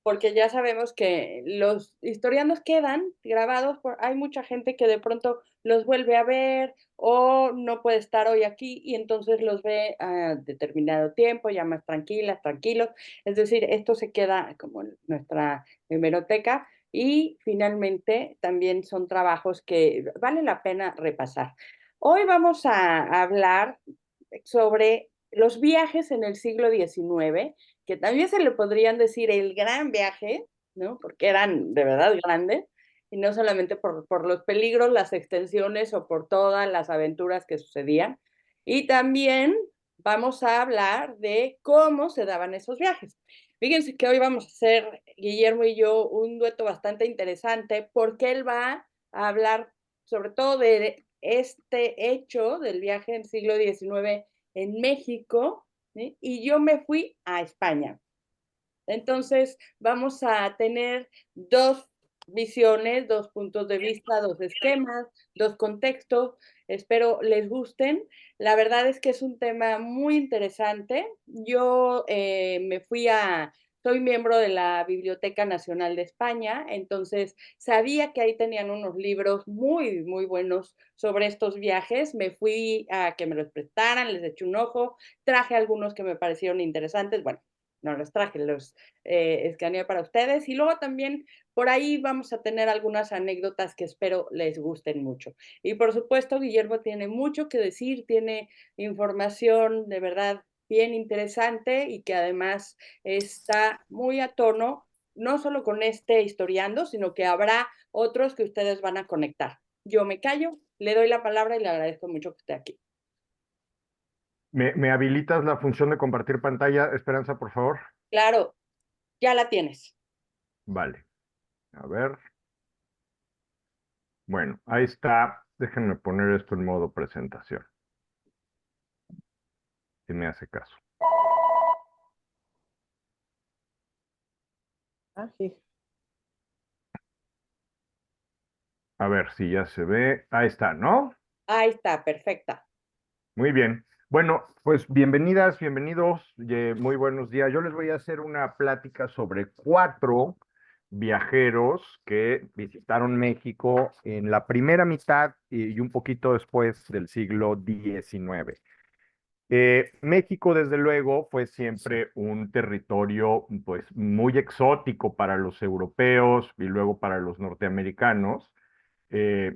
porque ya sabemos que los historiados quedan grabados, hay mucha gente que de pronto los vuelve a ver o no puede estar hoy aquí y entonces los ve a determinado tiempo, ya más tranquilas, tranquilos. Es decir, esto se queda como en nuestra hemeroteca y finalmente también son trabajos que vale la pena repasar. Hoy vamos a hablar sobre los viajes en el siglo XIX, que también se le podrían decir el gran viaje, ¿no? Porque eran de verdad grandes, y no solamente por los peligros, las extensiones o por todas las aventuras que sucedían. Y también vamos a hablar de cómo se daban esos viajes. Fíjense que hoy vamos a hacer, Guillermo y yo, un dueto bastante interesante porque él va a hablar sobre todo de este hecho del viaje en el siglo XIX en México, ¿sí? Y yo me fui a España. Entonces, vamos a tener dos visiones, dos puntos de vista, dos esquemas, dos contextos. Espero les gusten. La verdad es que es un tema muy interesante. Yo soy miembro de la Biblioteca Nacional de España, entonces sabía que ahí tenían unos libros muy, muy buenos sobre estos viajes. Me fui a que me los prestaran, les eché un ojo, traje algunos que me parecieron interesantes. Bueno, no los traje, los escaneé para ustedes. Y luego también por ahí vamos a tener algunas anécdotas que espero les gusten mucho. Y por supuesto, Guillermo tiene mucho que decir, tiene información de verdad bien interesante y que además está muy a tono, no solo con este historiando, sino que habrá otros que ustedes van a conectar. Yo me callo, le doy la palabra y le agradezco mucho que esté aquí. ¿Me habilitas la función de compartir pantalla, Esperanza, por favor? Claro, ya la tienes. Vale. A ver. Bueno, ahí está. Déjenme poner esto en modo presentación, si me hace caso. Ah, sí. A ver si ya se ve. Ahí está, ¿no? Ahí está, perfecta. Muy bien. Bueno, pues bienvenidas, bienvenidos. Muy buenos días. Yo les voy a hacer una plática sobre cuatro viajeros que visitaron México en la primera mitad y un poquito después del siglo XIX. México, desde luego, fue siempre un territorio, pues, muy exótico para los europeos y luego para los norteamericanos. Eh,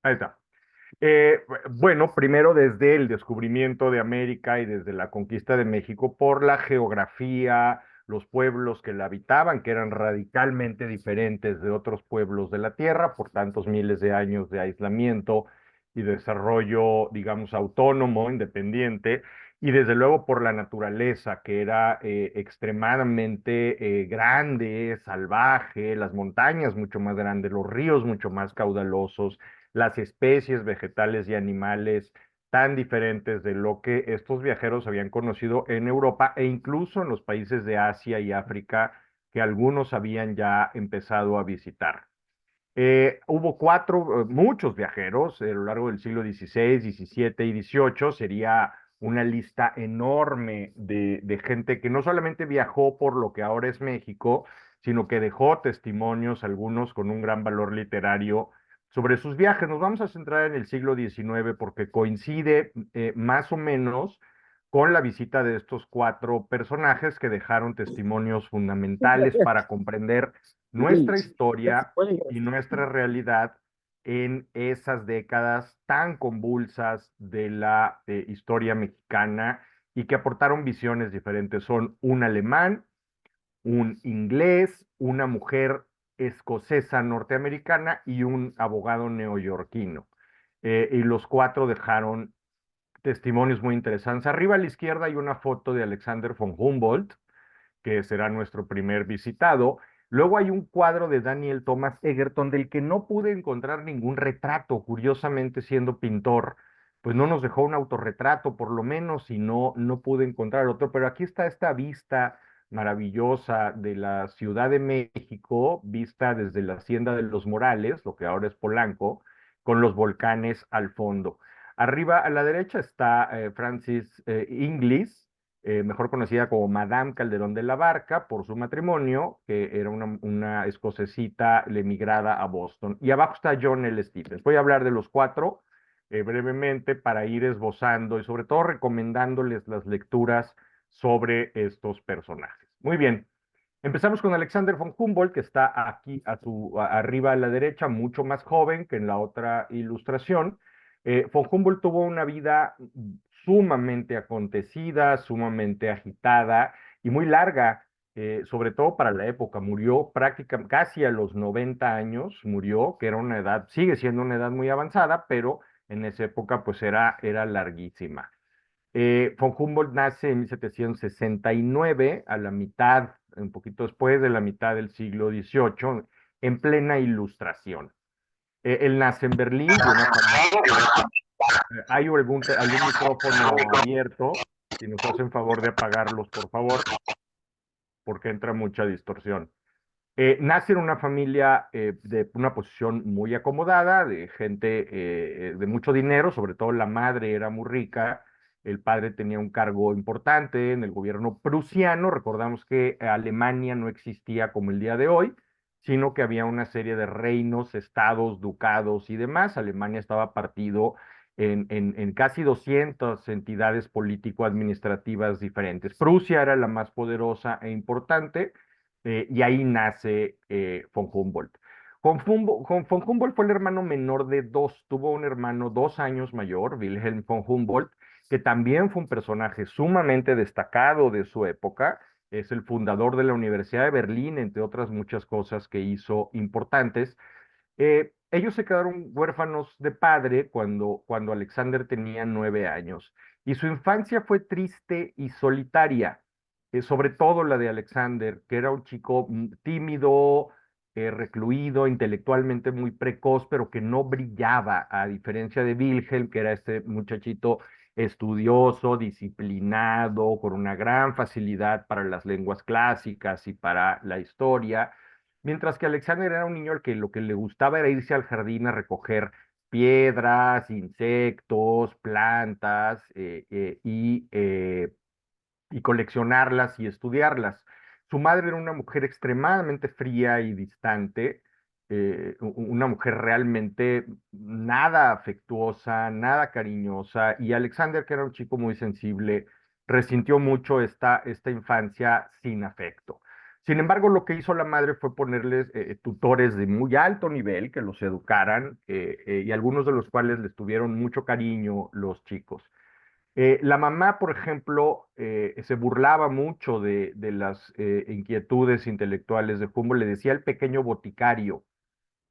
Ahí está. Bueno, primero desde el descubrimiento de América y desde la conquista de México por la geografía, los pueblos que la habitaban, que eran radicalmente diferentes de otros pueblos de la tierra, por tantos miles de años de aislamiento y desarrollo, digamos, autónomo, independiente, y desde luego por la naturaleza, que era extremadamente grande, salvaje, las montañas mucho más grandes, los ríos mucho más caudalosos, las especies vegetales y animales tan diferentes de lo que estos viajeros habían conocido en Europa e incluso en los países de Asia y África que algunos habían ya empezado a visitar. Hubo muchos viajeros a lo largo del siglo XVI, XVII y XVIII. Sería una lista enorme de gente que no solamente viajó por lo que ahora es México, sino que dejó testimonios, algunos con un gran valor literario, sobre sus viajes. Nos vamos a centrar en el siglo XIX porque coincide más o menos con la visita de estos cuatro personajes que dejaron testimonios fundamentales para comprender nuestra historia y nuestra realidad en esas décadas tan convulsas de la historia mexicana y que aportaron visiones diferentes. Son un alemán, un inglés, una mujer escocesa norteamericana y un abogado neoyorquino. Y los cuatro dejaron testimonios muy interesantes. Arriba a la izquierda hay una foto de Alexander von Humboldt, que será nuestro primer visitado. Luego hay un cuadro de Daniel Thomas Egerton del que no pude encontrar ningún retrato. Curiosamente, siendo pintor, pues no nos dejó un autorretrato, por lo menos, y no pude encontrar otro. Pero aquí está esta vista maravillosa de la Ciudad de México, vista desde la Hacienda de los Morales, lo que ahora es Polanco, con los volcanes al fondo. Arriba a la derecha está Frances Inglis, mejor conocida como Madame Calderón de la Barca, por su matrimonio, que era una escocesita emigrada a Boston. Y abajo está John L. Stephens. Voy a hablar de los cuatro brevemente para ir esbozando y sobre todo recomendándoles las lecturas sobre estos personajes. Muy bien. Empezamos con Alexander von Humboldt, que está aquí arriba a la derecha, mucho más joven que en la otra ilustración. Von Humboldt tuvo una vida sumamente acontecida, sumamente agitada y muy larga, sobre todo para la época. Murió prácticamente casi a los 90 años, murió, que era una edad, sigue siendo una edad muy avanzada, pero en esa época pues era larguísima. Von Humboldt nace en 1769, a la mitad, un poquito después de la mitad del siglo XVIII, en plena ilustración. Él nace en Berlín de una familia. Hay algún micrófono abierto, si nos hacen favor de apagarlos, por favor, porque entra mucha distorsión. Nace en una familia de una posición muy acomodada, de gente de mucho dinero, sobre todo la madre era muy rica, el padre tenía un cargo importante en el gobierno prusiano. Recordamos que Alemania no existía como el día de hoy, sino que había una serie de reinos, estados, ducados y demás. Alemania estaba partido en casi 200 entidades político-administrativas diferentes. Prusia era la más poderosa e importante, y ahí nace von Humboldt. Von Humboldt fue el hermano menor de dos, tuvo un hermano 2 años mayor, Wilhelm von Humboldt, que también fue un personaje sumamente destacado de su época. Es el fundador de la Universidad de Berlín, entre otras muchas cosas que hizo importantes. Ellos se quedaron huérfanos de padre cuando Alexander tenía 9 años, y su infancia fue triste y solitaria, sobre todo la de Alexander, que era un chico tímido, recluido, intelectualmente muy precoz, pero que no brillaba, a diferencia de Wilhelm, que era este muchachito estudioso, disciplinado, con una gran facilidad para las lenguas clásicas y para la historia. Mientras que Alexander era un niño al que lo que le gustaba era irse al jardín a recoger piedras, insectos, plantas, y coleccionarlas y estudiarlas. Su madre era una mujer extremadamente fría y distante, una mujer realmente nada afectuosa, nada cariñosa, y Alexander, que era un chico muy sensible, resintió mucho esta infancia sin afecto. Sin embargo, lo que hizo la madre fue ponerles tutores de muy alto nivel que los educaran, y algunos de los cuales les tuvieron mucho cariño los chicos. La mamá, por ejemplo, se burlaba mucho de las inquietudes intelectuales de Humboldt, le decía el pequeño boticario,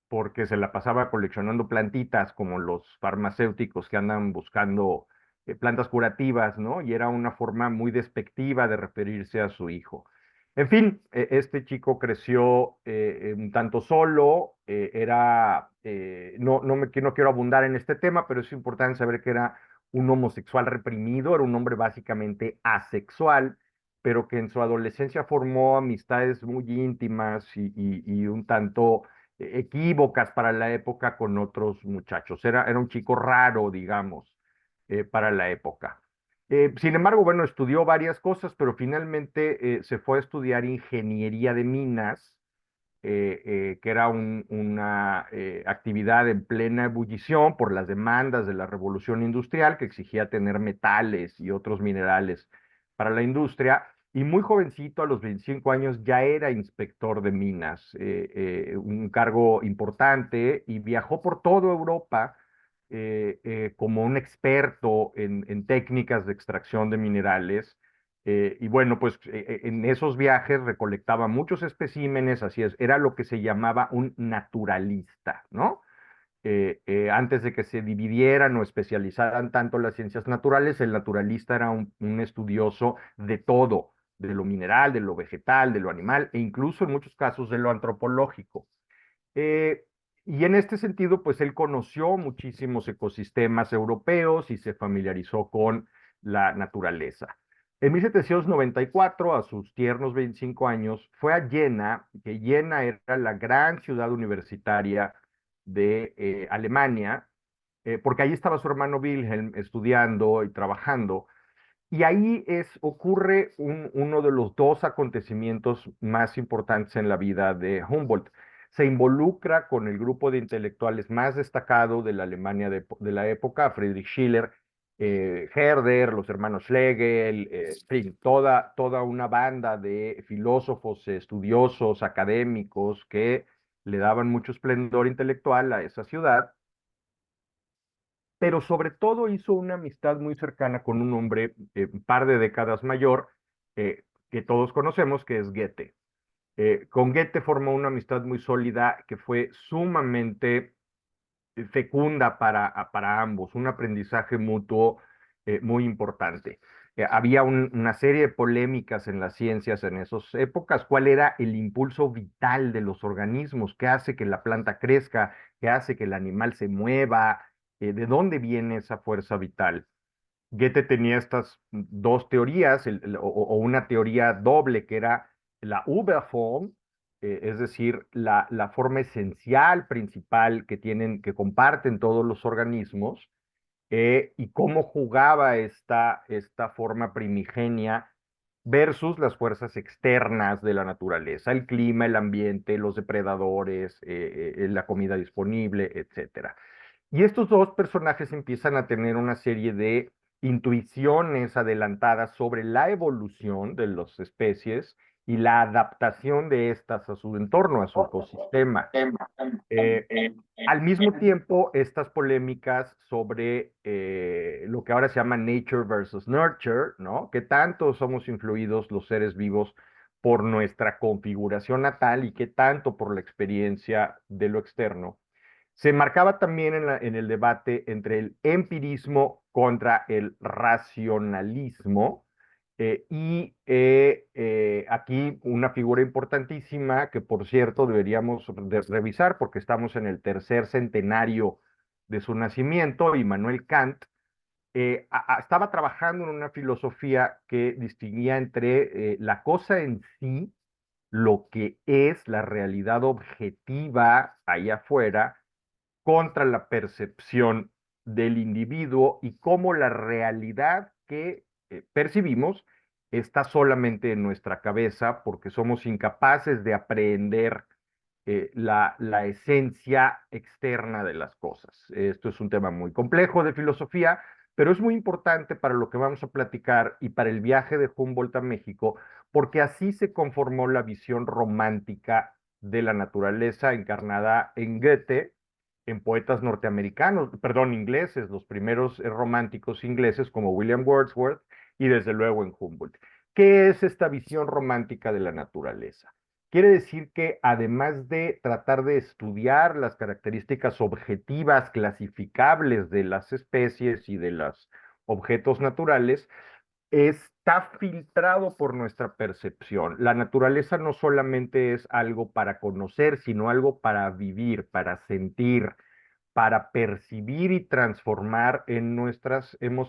porque se la pasaba coleccionando plantitas como los farmacéuticos que andan buscando plantas curativas, ¿no? Y era una forma muy despectiva de referirse a su hijo. En fin, este chico creció un tanto solo, no quiero abundar en este tema, pero es importante saber que era un homosexual reprimido, era un hombre básicamente asexual, pero que en su adolescencia formó amistades muy íntimas y un tanto equívocas para la época con otros muchachos. Era un chico raro, digamos, para la época. Sin embargo, bueno, estudió varias cosas, pero finalmente se fue a estudiar ingeniería de minas, que era una actividad en plena ebullición por las demandas de la revolución industrial, que exigía tener metales y otros minerales para la industria. Y muy jovencito, a los 25 años, ya era inspector de minas, un cargo importante, y viajó por toda Europa como un experto en técnicas de extracción de minerales. Y bueno, pues en esos viajes recolectaba muchos especímenes, así es, era lo que se llamaba un naturalista, ¿no? Antes de que se dividieran o especializaran tanto las ciencias naturales, el naturalista era un estudioso de todo, de lo mineral, de lo vegetal, de lo animal, e incluso en muchos casos de lo antropológico. Eh, y en este sentido, pues él conoció muchísimos ecosistemas europeos y se familiarizó con la naturaleza. En 1794, a sus tiernos 25 años, fue a Jena, que Jena era la gran ciudad universitaria de Alemania, porque ahí estaba su hermano Wilhelm estudiando y trabajando. Y ahí ocurre uno de los dos acontecimientos más importantes en la vida de Humboldt. Se involucra con el grupo de intelectuales más destacado de la Alemania de la época, Friedrich Schiller, Herder, los hermanos Schlegel, en fin, toda una banda de filósofos, estudiosos, académicos que le daban mucho esplendor intelectual a esa ciudad, pero sobre todo hizo una amistad muy cercana con un hombre un par de décadas mayor, que todos conocemos, que es Goethe. Con Goethe formó una amistad muy sólida que fue sumamente fecunda para ambos, un aprendizaje mutuo muy importante. Había una serie de polémicas en las ciencias en esas épocas. ¿Cuál era el impulso vital de los organismos? ¿Qué hace que la planta crezca? ¿Qué hace que el animal se mueva? ¿De dónde viene esa fuerza vital? Goethe tenía estas dos teorías, o una teoría doble, que era la Urform, es decir, la forma esencial, principal que comparten todos los organismos, y cómo jugaba esta forma primigenia versus las fuerzas externas de la naturaleza, el clima, el ambiente, los depredadores, la comida disponible, etcétera. Y estos dos personajes empiezan a tener una serie de intuiciones adelantadas sobre la evolución de las especies y la adaptación de estas a su entorno, a su ecosistema. Eh, Al mismo tiempo, estas polémicas sobre lo que ahora se llama nature versus nurture, ¿no? ¿Qué tanto somos influidos los seres vivos por nuestra configuración natal y qué tanto por la experiencia de lo externo? Se marcaba también en el debate entre el empirismo contra el racionalismo. Aquí una figura importantísima que, por cierto, deberíamos revisar porque estamos en el tercer centenario de su nacimiento, Immanuel Kant, estaba trabajando en una filosofía que distinguía entre la cosa en sí, lo que es la realidad objetiva ahí afuera, contra la percepción del individuo y cómo la realidad que percibimos está solamente en nuestra cabeza porque somos incapaces de aprender la esencia externa de las cosas. Esto es un tema muy complejo de filosofía, pero es muy importante para lo que vamos a platicar y para el viaje de Humboldt a México, porque así se conformó la visión romántica de la naturaleza encarnada en Goethe, en poetas norteamericanos, perdón, ingleses, los primeros románticos ingleses como William Wordsworth y desde luego en Humboldt. ¿Qué es esta visión romántica de la naturaleza? Quiere decir que además de tratar de estudiar las características objetivas clasificables de las especies y de los objetos naturales, está filtrado por nuestra percepción. La naturaleza no solamente es algo para conocer, sino algo para vivir, para sentir, para percibir y transformar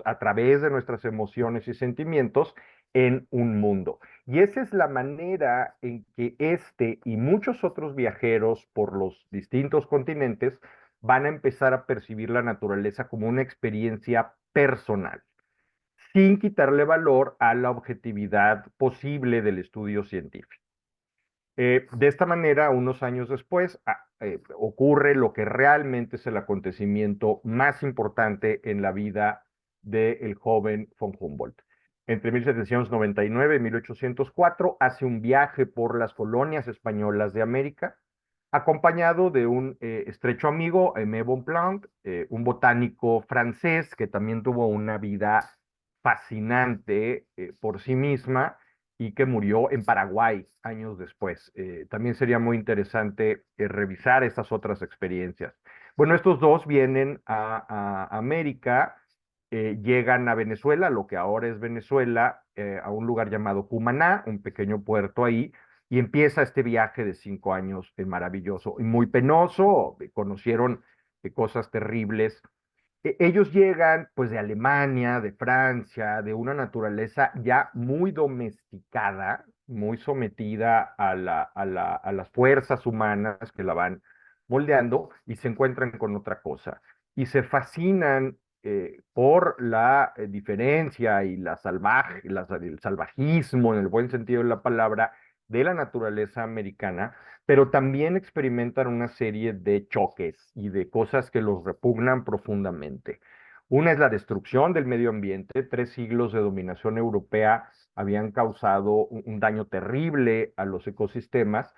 a través de nuestras emociones y sentimientos en un mundo. Y esa es la manera en que este y muchos otros viajeros por los distintos continentes van a empezar a percibir la naturaleza como una experiencia personal, sin quitarle valor a la objetividad posible del estudio científico. De esta manera, unos años después, ocurre lo que realmente es el acontecimiento más importante en la vida del joven von Humboldt. Entre 1799 y 1804 hace un viaje por las colonias españolas de América, acompañado de un estrecho amigo, Aimé Bonpland, un botánico francés que también tuvo una vida fascinante por sí misma y que murió en Paraguay años después. También sería muy interesante revisar estas otras experiencias. Bueno, estos dos vienen a América, llegan a Venezuela, lo que ahora es Venezuela, a un lugar llamado Cumaná, un pequeño puerto ahí, y empieza este viaje de 5 años maravilloso y muy penoso. Conocieron cosas terribles. Ellos llegan pues de Alemania, de Francia, de una naturaleza ya muy domesticada, muy sometida a las fuerzas humanas que la van moldeando y se encuentran con otra cosa. y se fascinan por la diferencia y el salvajismo, en el buen sentido de la palabra, de la naturaleza americana, pero también experimentan una serie de choques y de cosas que los repugnan profundamente. Una es la destrucción del medio ambiente. 3 siglos de dominación europea habían causado un daño terrible a los ecosistemas.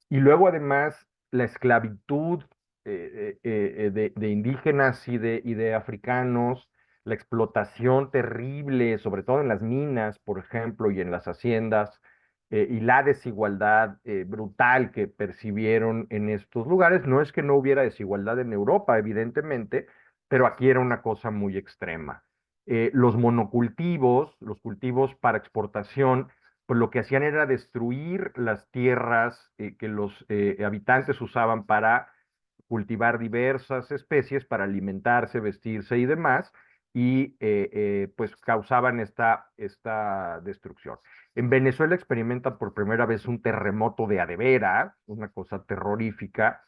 Y luego, además, la esclavitud de indígenas y de africanos, la explotación terrible, sobre todo en las minas, por ejemplo, y en las haciendas, y la desigualdad brutal que percibieron en estos lugares. No es que no hubiera desigualdad en Europa, evidentemente, pero aquí era una cosa muy extrema. Los monocultivos, los cultivos para exportación, pues lo que hacían era destruir las tierras que los habitantes usaban para cultivar diversas especies, para alimentarse, vestirse y demás, y pues causaban esta destrucción. En Venezuela experimentan por primera vez un terremoto de a de veras, una cosa terrorífica,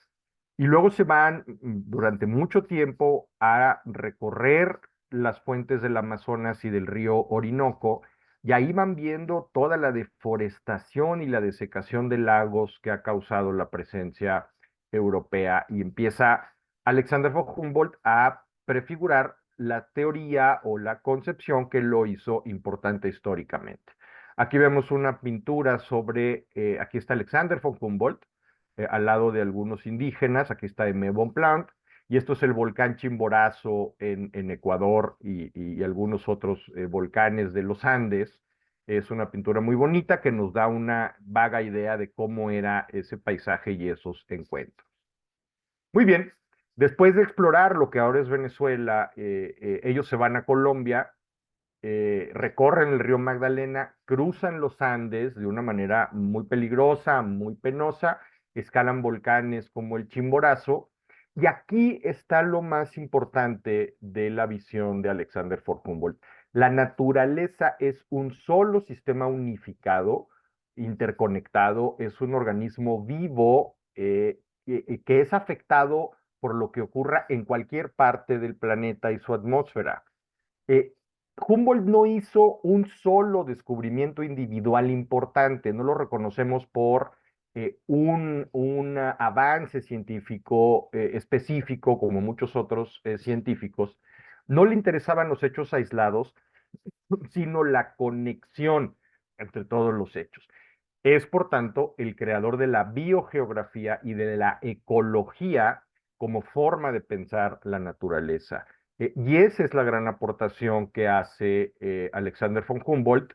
y luego se van durante mucho tiempo a recorrer las fuentes del Amazonas y del río Orinoco, y ahí van viendo toda la deforestación y la desecación de lagos que ha causado la presencia europea, y empieza Alexander von Humboldt a prefigurar la teoría o la concepción que lo hizo importante históricamente. Aquí vemos una pintura aquí está Alexander von Humboldt, al lado de algunos indígenas. Aquí está Aimé Bonpland, y esto es el volcán Chimborazo en Ecuador, y algunos otros volcanes de los Andes. Es una pintura muy bonita que nos da una vaga idea de cómo era ese paisaje y esos encuentros. Muy bien, después de explorar lo que ahora es Venezuela, ellos se van a Colombia, recorren el río Magdalena, cruzan los Andes de una manera muy peligrosa, muy penosa, escalan volcanes como el Chimborazo, y aquí está lo más importante de la visión de Alexander von Humboldt. La naturaleza es un solo sistema unificado, interconectado, es un organismo vivo que es afectado por lo que ocurra en cualquier parte del planeta y su atmósfera. Eh, Humboldt no hizo un solo descubrimiento individual importante, no lo reconocemos por un avance científico específico como muchos otros científicos. No le interesaban los hechos aislados, sino la conexión entre todos los hechos. Es, por tanto, el creador de la biogeografía y de la ecología como forma de pensar la naturaleza. Y esa es la gran aportación que hace Alexander von Humboldt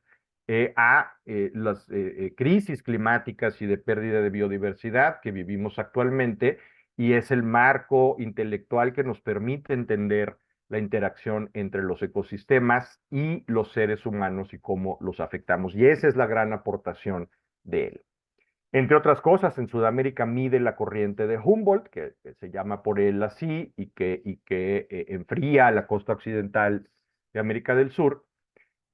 a las crisis climáticas y de pérdida de biodiversidad que vivimos actualmente, y es el marco intelectual que nos permite entender la interacción entre los ecosistemas y los seres humanos y cómo los afectamos. Y esa es la gran aportación de él. Entre otras cosas, en Sudamérica mide la corriente de Humboldt, que se llama por él así, y que enfría la costa occidental de América del Sur,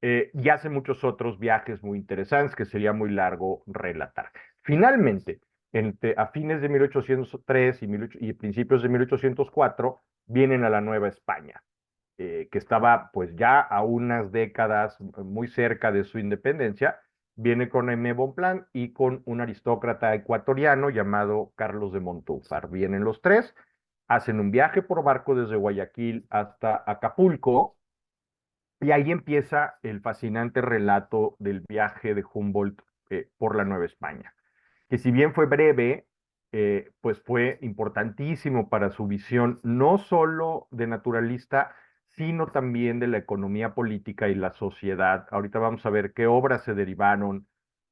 y hace muchos otros viajes muy interesantes que sería muy largo relatar. Finalmente, a fines de 1803 y principios de 1804, vienen a la Nueva España, que estaba pues ya a unas décadas muy cerca de su independencia. Viene con Aimé Bonpland y con un aristócrata ecuatoriano llamado Carlos de Montúfar. Vienen los tres, hacen un viaje por barco desde Guayaquil hasta Acapulco, y ahí empieza el fascinante relato del viaje de Humboldt por la Nueva España, que si bien fue breve, pues fue importantísimo para su visión, no solo de naturalista, sino también de la economía política y la sociedad. Ahorita vamos a ver qué obras se derivaron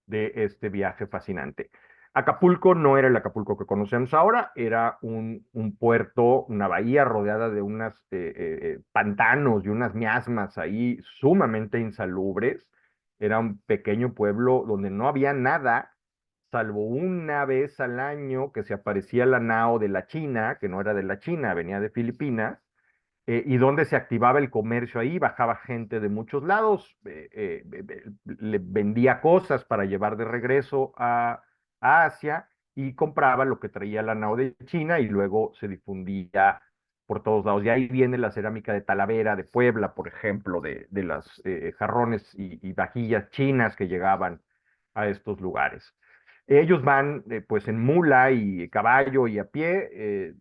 de este viaje fascinante. Acapulco no era el Acapulco que conocemos ahora, era un puerto, una bahía rodeada de unos pantanos y unas miasmas ahí sumamente insalubres. Era un pequeño pueblo donde no había nada, salvo una vez al año que se aparecía la nao de la China, que no era de la China, venía de Filipinas, y donde se activaba el comercio ahí, bajaba gente de muchos lados, le vendía cosas para llevar de regreso a Asia, y compraba lo que traía la nao de China, y luego se difundía por todos lados. Y ahí viene la cerámica de Talavera, de Puebla, por ejemplo, de las jarrones y vajillas chinas que llegaban a estos lugares. Ellos van pues en mula y caballo y a pie,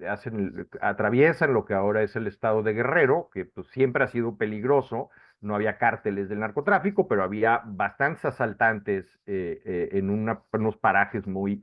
atraviesan lo que ahora es el estado de Guerrero, que pues, siempre ha sido peligroso. No había cárteles del narcotráfico, pero había bastantes asaltantes en unos parajes muy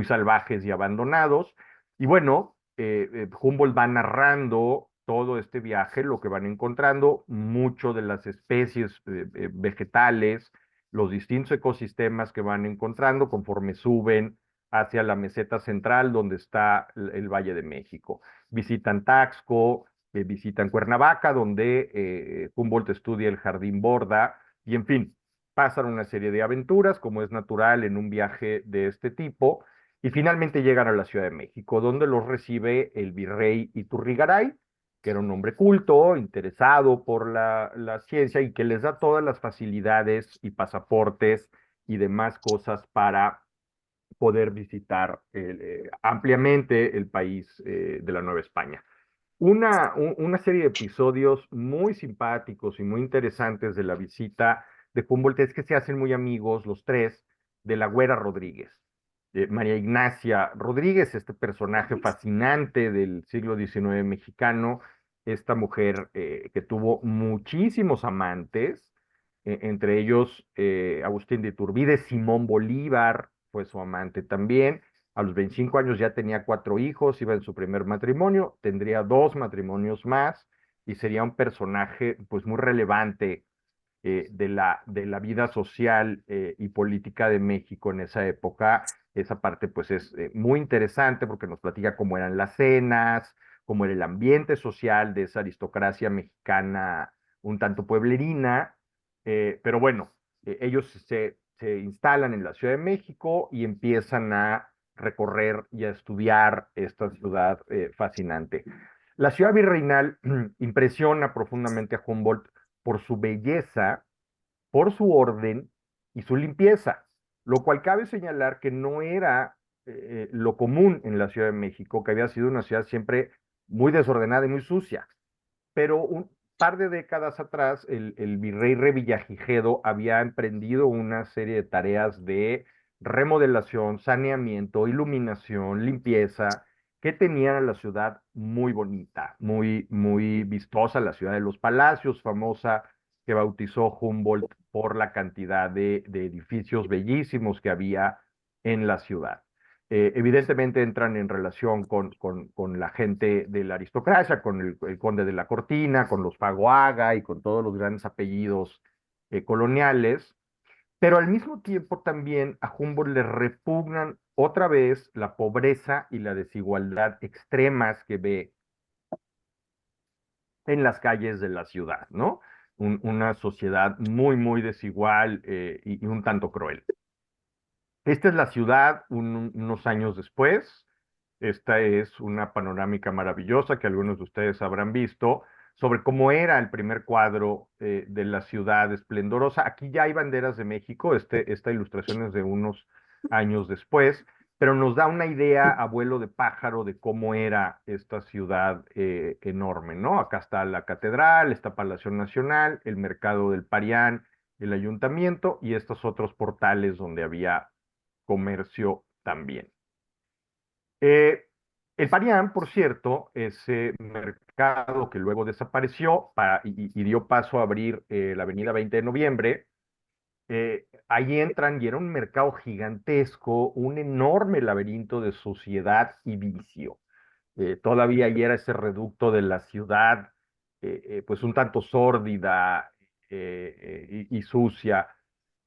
salvajes y abandonados. Y bueno, Humboldt va narrando todo este viaje, lo que van encontrando, mucho de las especies vegetales, los distintos ecosistemas que van encontrando conforme suben hacia la meseta central donde está el Valle de México. Visitan Taxco, visitan Cuernavaca, donde Humboldt estudia el Jardín Borda, y en fin, pasan una serie de aventuras, como es natural en un viaje de este tipo, y finalmente llegan a la Ciudad de México, donde los recibe el virrey Iturrigaray, que era un hombre culto, interesado por la ciencia y que les da todas las facilidades y pasaportes y demás cosas para poder visitar ampliamente el país de la Nueva España. Una serie de episodios muy simpáticos y muy interesantes de la visita de Humboldt es que se hacen muy amigos los tres de la Güera Rodríguez. María Ignacia Rodríguez, este personaje fascinante del siglo XIX mexicano, esta mujer que tuvo muchísimos amantes, entre ellos Agustín de Iturbide, Simón Bolívar fue su amante también. A los 25 años ya tenía 4 hijos, iba en su primer matrimonio, tendría 2 matrimonios más y sería un personaje pues muy relevante de la vida social y política de México en esa época. Esa parte pues es muy interesante porque nos platica cómo eran las cenas, cómo era el ambiente social de esa aristocracia mexicana un tanto pueblerina, pero bueno, ellos se instalan en la Ciudad de México y empiezan a recorrer y a estudiar esta ciudad fascinante. La ciudad virreinal impresiona profundamente a Humboldt por su belleza, por su orden y su limpieza, lo cual cabe señalar que no era lo común en la Ciudad de México, que había sido una ciudad siempre muy desordenada y muy sucia. Pero un par de décadas atrás, el virrey Revillagigedo había emprendido una serie de tareas de remodelación, saneamiento, iluminación, limpieza, que tenían a la ciudad muy bonita, muy vistosa, la ciudad de los palacios, famosa, que bautizó Humboldt por la cantidad de edificios bellísimos que había en la ciudad. Evidentemente entran en relación con la gente de la aristocracia, con el conde de la Cortina, con los Fagoaga y con todos los grandes apellidos coloniales, pero al mismo tiempo también a Humboldt le repugnan otra vez la pobreza y la desigualdad extremas que ve en las calles de la ciudad, ¿no? Una sociedad muy desigual y un tanto cruel. Esta es la ciudad unos años después. Esta es una panorámica maravillosa que algunos de ustedes habrán visto sobre cómo era el primer cuadro de la ciudad esplendorosa. Aquí ya hay banderas de México, esta ilustración es de unos años después, pero nos da una idea, abuelo de pájaro, de cómo era esta ciudad enorme, ¿no? Acá está la catedral, está Palacio Nacional, el mercado del Parián, el ayuntamiento y estos otros portales donde había comercio también. Eh, el Parián, por cierto, ese mercado que luego desapareció y dio paso a abrir la avenida 20 de noviembre, ahí entran y era un mercado gigantesco, un enorme laberinto de suciedad y vicio. Todavía ahí era ese reducto de la ciudad, pues un tanto sórdida y sucia.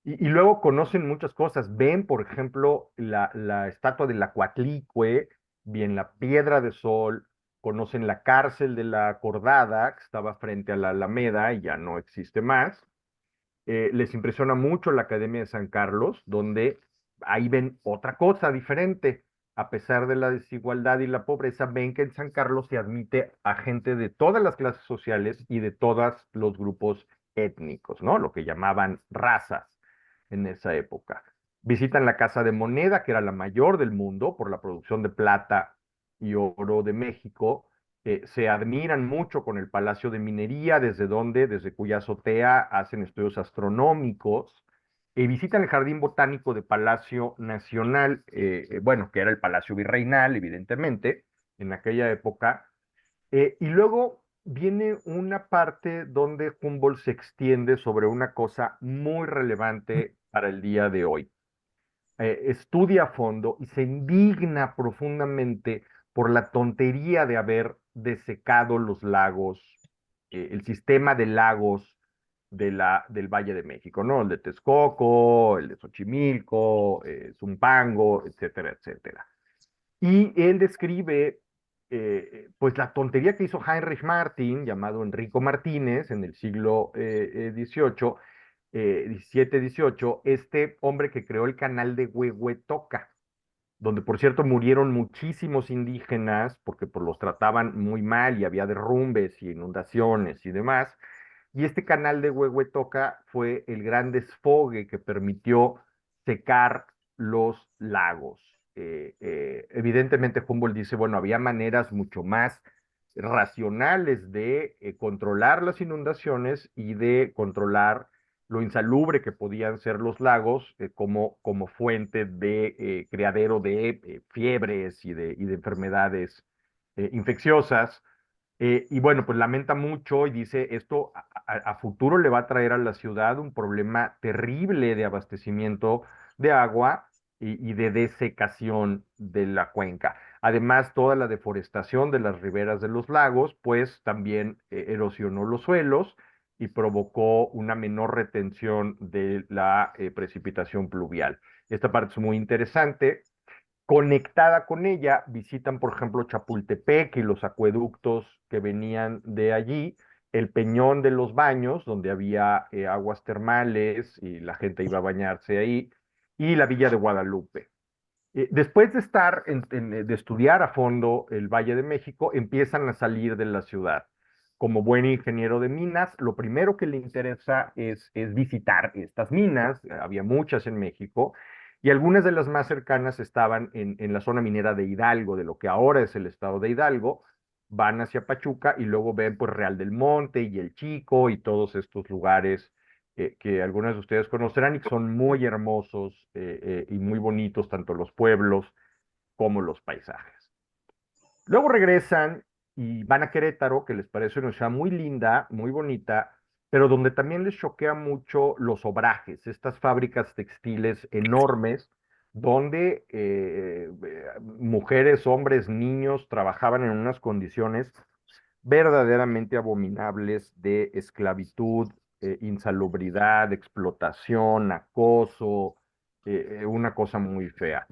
Y luego conocen muchas cosas. Ven, por ejemplo, la estatua de la Coatlicue, bien la Piedra de Sol, conocen la cárcel de la Acordada, que estaba frente a la Alameda y ya no existe más. Les impresiona mucho la Academia de San Carlos, donde ahí ven otra cosa diferente. A pesar de la desigualdad y la pobreza, ven que en San Carlos se admite a gente de todas las clases sociales y de todos los grupos étnicos, ¿no? Lo que llamaban razas en esa época. Visitan la Casa de Moneda, que era la mayor del mundo por la producción de plata y oro de México, Se admiran mucho con el Palacio de Minería, desde cuya azotea hacen estudios astronómicos, visitan el Jardín Botánico de Palacio Nacional, bueno, que era el Palacio Virreinal, evidentemente, en aquella época, y luego viene una parte donde Humboldt se extiende sobre una cosa muy relevante para el día de hoy. Estudia a fondo y se indigna profundamente por la tontería de haber desecado los lagos, el sistema de lagos del Valle de México, ¿no? El de Texcoco, el de Xochimilco, Zumpango, etcétera, etcétera. Y él describe, pues, la tontería que hizo Heinrich Martin, llamado Enrico Martínez, en el siglo XVIII, 17, 18, este hombre que creó el canal de Huehuetoca, donde por cierto murieron muchísimos indígenas porque pues, los trataban muy mal y había derrumbes y inundaciones y demás. Y este canal de Huehuetoca fue el gran desfogue que permitió secar los lagos. Evidentemente Humboldt dice, bueno, había maneras mucho más racionales de controlar las inundaciones y de controlar lo insalubre que podían ser los lagos como fuente de criadero de fiebres y de enfermedades infecciosas. Y bueno, pues lamenta mucho y dice, esto a futuro le va a traer a la ciudad un problema terrible de abastecimiento de agua y de desecación de la cuenca. Además, toda la deforestación de las riberas de los lagos, pues también erosionó los suelos y provocó una menor retención de la precipitación pluvial. Esta parte es muy interesante. Conectada con ella, visitan, por ejemplo, Chapultepec y los acueductos que venían de allí, el Peñón de los Baños, donde había aguas termales y la gente iba a bañarse ahí, y la Villa de Guadalupe. Después de de estudiar a fondo el Valle de México, empiezan a salir de la ciudad. Como buen ingeniero de minas, lo primero que le interesa es visitar estas minas. Había muchas en México y algunas de las más cercanas estaban en la zona minera de Hidalgo, de lo que ahora es el estado de Hidalgo. Van hacia Pachuca y luego ven pues Real del Monte y El Chico y todos estos lugares que algunos de ustedes conocerán y que son muy hermosos y muy bonitos, tanto los pueblos como los paisajes. Luego regresan y van a Querétaro, que les parece una ciudad muy linda, muy bonita, pero donde también les choquea mucho los obrajes, estas fábricas textiles enormes, donde mujeres, hombres, niños trabajaban en unas condiciones verdaderamente abominables de esclavitud, insalubridad, explotación, acoso, una cosa muy fea.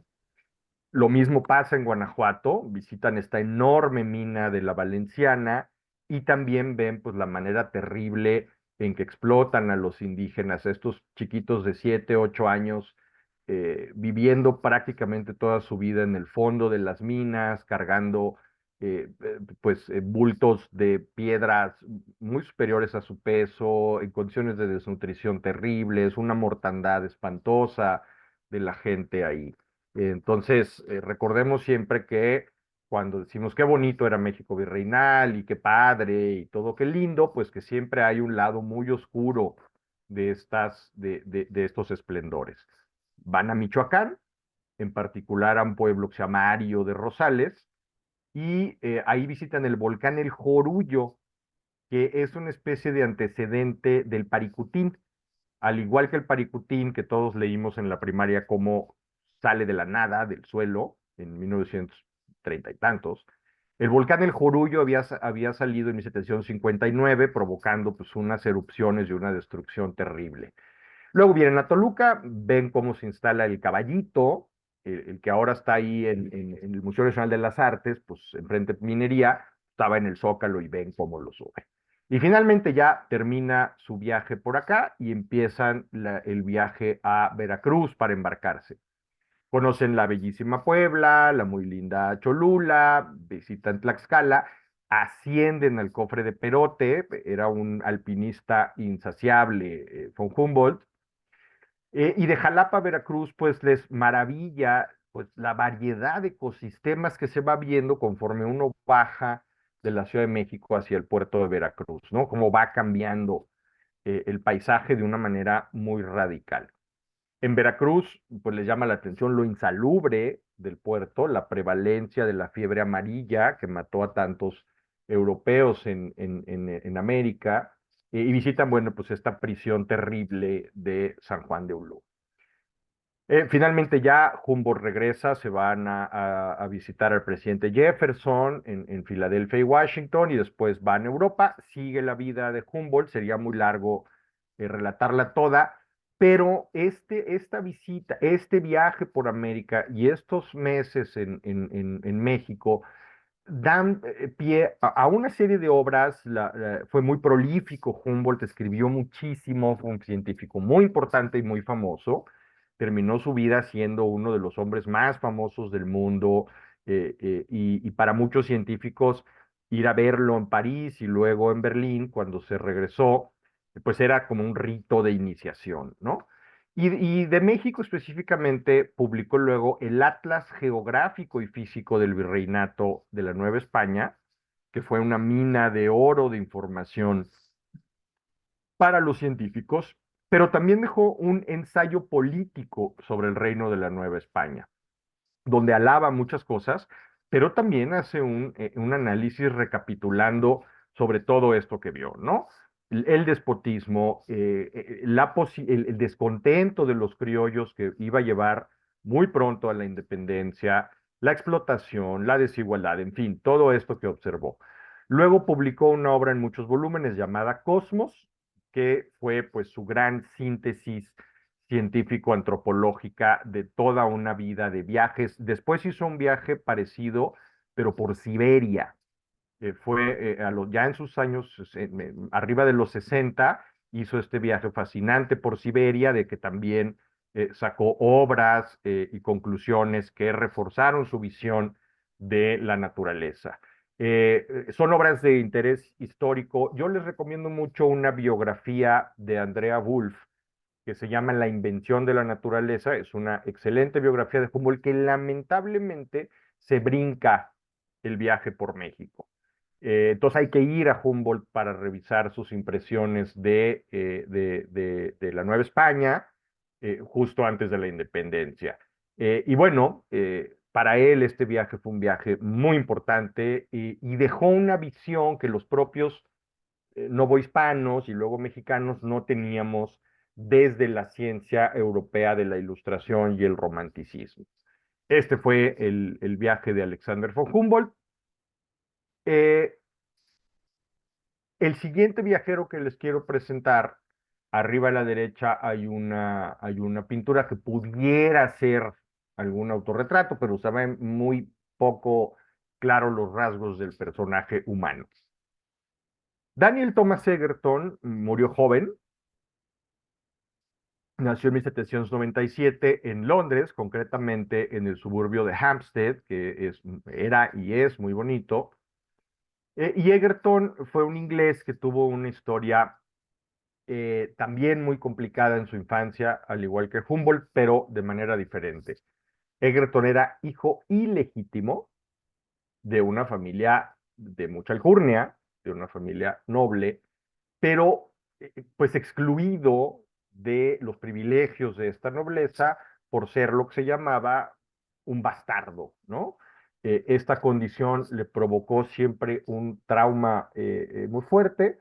Lo mismo pasa en Guanajuato, visitan esta enorme mina de la Valenciana y también ven pues la manera terrible en que explotan a los indígenas, a estos chiquitos de 7, 8 años, viviendo prácticamente toda su vida en el fondo de las minas, cargando bultos de piedras muy superiores a su peso, en condiciones de desnutrición terribles, una mortandad espantosa de la gente ahí. Entonces, recordemos siempre que cuando decimos qué bonito era México virreinal y qué padre y todo qué lindo, pues que siempre hay un lado muy oscuro de estos esplendores. Van a Michoacán, en particular a un pueblo que se llama Ario de Rosales, y ahí visitan el volcán El Jorullo, que es una especie de antecedente del Paricutín. Al igual que el Paricutín, que todos leímos en la primaria cómo sale de la nada, del suelo, en 1930 y tantos, el volcán El Jorullo había salido en 1759, provocando pues, unas erupciones y una destrucción terrible. Luego vienen a Toluca, ven cómo se instala el Caballito, el que ahora está ahí en el Museo Nacional de las Artes, pues enfrente de minería, estaba en el Zócalo y ven cómo lo sube. Y finalmente ya termina su viaje por acá y empiezan el viaje a Veracruz para embarcarse. Conocen la bellísima Puebla, la muy linda Cholula, visitan Tlaxcala, ascienden al Cofre de Perote, era un alpinista insaciable, von Humboldt, y de Jalapa a Veracruz, pues les maravilla pues, la variedad de ecosistemas que se va viendo conforme uno baja de la Ciudad de México hacia el puerto de Veracruz, ¿no? Cómo va cambiando el paisaje de una manera muy radical. En Veracruz, pues les llama la atención lo insalubre del puerto, la prevalencia de la fiebre amarilla que mató a tantos europeos en América, y visitan, bueno, pues esta prisión terrible de San Juan de Ulúa. Finalmente ya Humboldt regresa, se van a visitar al presidente Jefferson en Filadelfia y Washington y después van a Europa, sigue la vida de Humboldt, sería muy largo relatarla toda, pero esta visita, este viaje por América y estos meses en México dan pie a una serie de obras, fue muy prolífico, Humboldt escribió muchísimo, fue un científico muy importante y muy famoso, terminó su vida siendo uno de los hombres más famosos del mundo, y para muchos científicos ir a verlo en París y luego en Berlín cuando se regresó, pues era como un rito de iniciación, ¿no? Y de México específicamente publicó luego el Atlas Geográfico y Físico del Virreinato de la Nueva España, que fue una mina de oro de información para los científicos, pero también dejó un ensayo político sobre el reino de la Nueva España, donde alaba muchas cosas, pero también hace un análisis recapitulando sobre todo esto que vio, ¿no? El despotismo, el descontento de los criollos que iba a llevar muy pronto a la independencia, la explotación, la desigualdad, en fin, todo esto que observó. Luego publicó una obra en muchos volúmenes llamada Cosmos, que fue pues su gran síntesis científico-antropológica de toda una vida de viajes. Después hizo un viaje parecido, pero por Siberia. Fue ya en sus años, arriba de los 60, hizo este viaje fascinante por Siberia, de que también sacó obras y conclusiones que reforzaron su visión de la naturaleza. Son obras de interés histórico. Yo les recomiendo mucho una biografía de Andrea Wulf, que se llama La invención de la naturaleza. Es una excelente biografía de Humboldt que lamentablemente se brinca el viaje por México. Entonces hay que ir a Humboldt para revisar sus impresiones de la Nueva España, justo antes de la independencia. Y bueno, para él este viaje fue un viaje muy importante y dejó una visión que los propios novohispanos y luego mexicanos no teníamos desde la ciencia europea de la Ilustración y el Romanticismo. Este fue el viaje de Alexander von Humboldt. Eh, el siguiente viajero que les quiero presentar, arriba a la derecha hay una pintura que pudiera ser algún autorretrato, pero se ve muy poco claro los rasgos del personaje humano. Daniel Thomas Egerton murió joven. Nació en 1797 en Londres, concretamente en el suburbio de Hampstead, que era y es muy bonito. Y Egerton fue un inglés que tuvo una historia también muy complicada en su infancia, al igual que Humboldt, pero de manera diferente. Egerton era hijo ilegítimo de una familia de mucha alcurnia, de una familia noble, pero pues excluido de los privilegios de esta nobleza por ser lo que se llamaba un bastardo, ¿no? Esta condición le provocó siempre un trauma muy fuerte.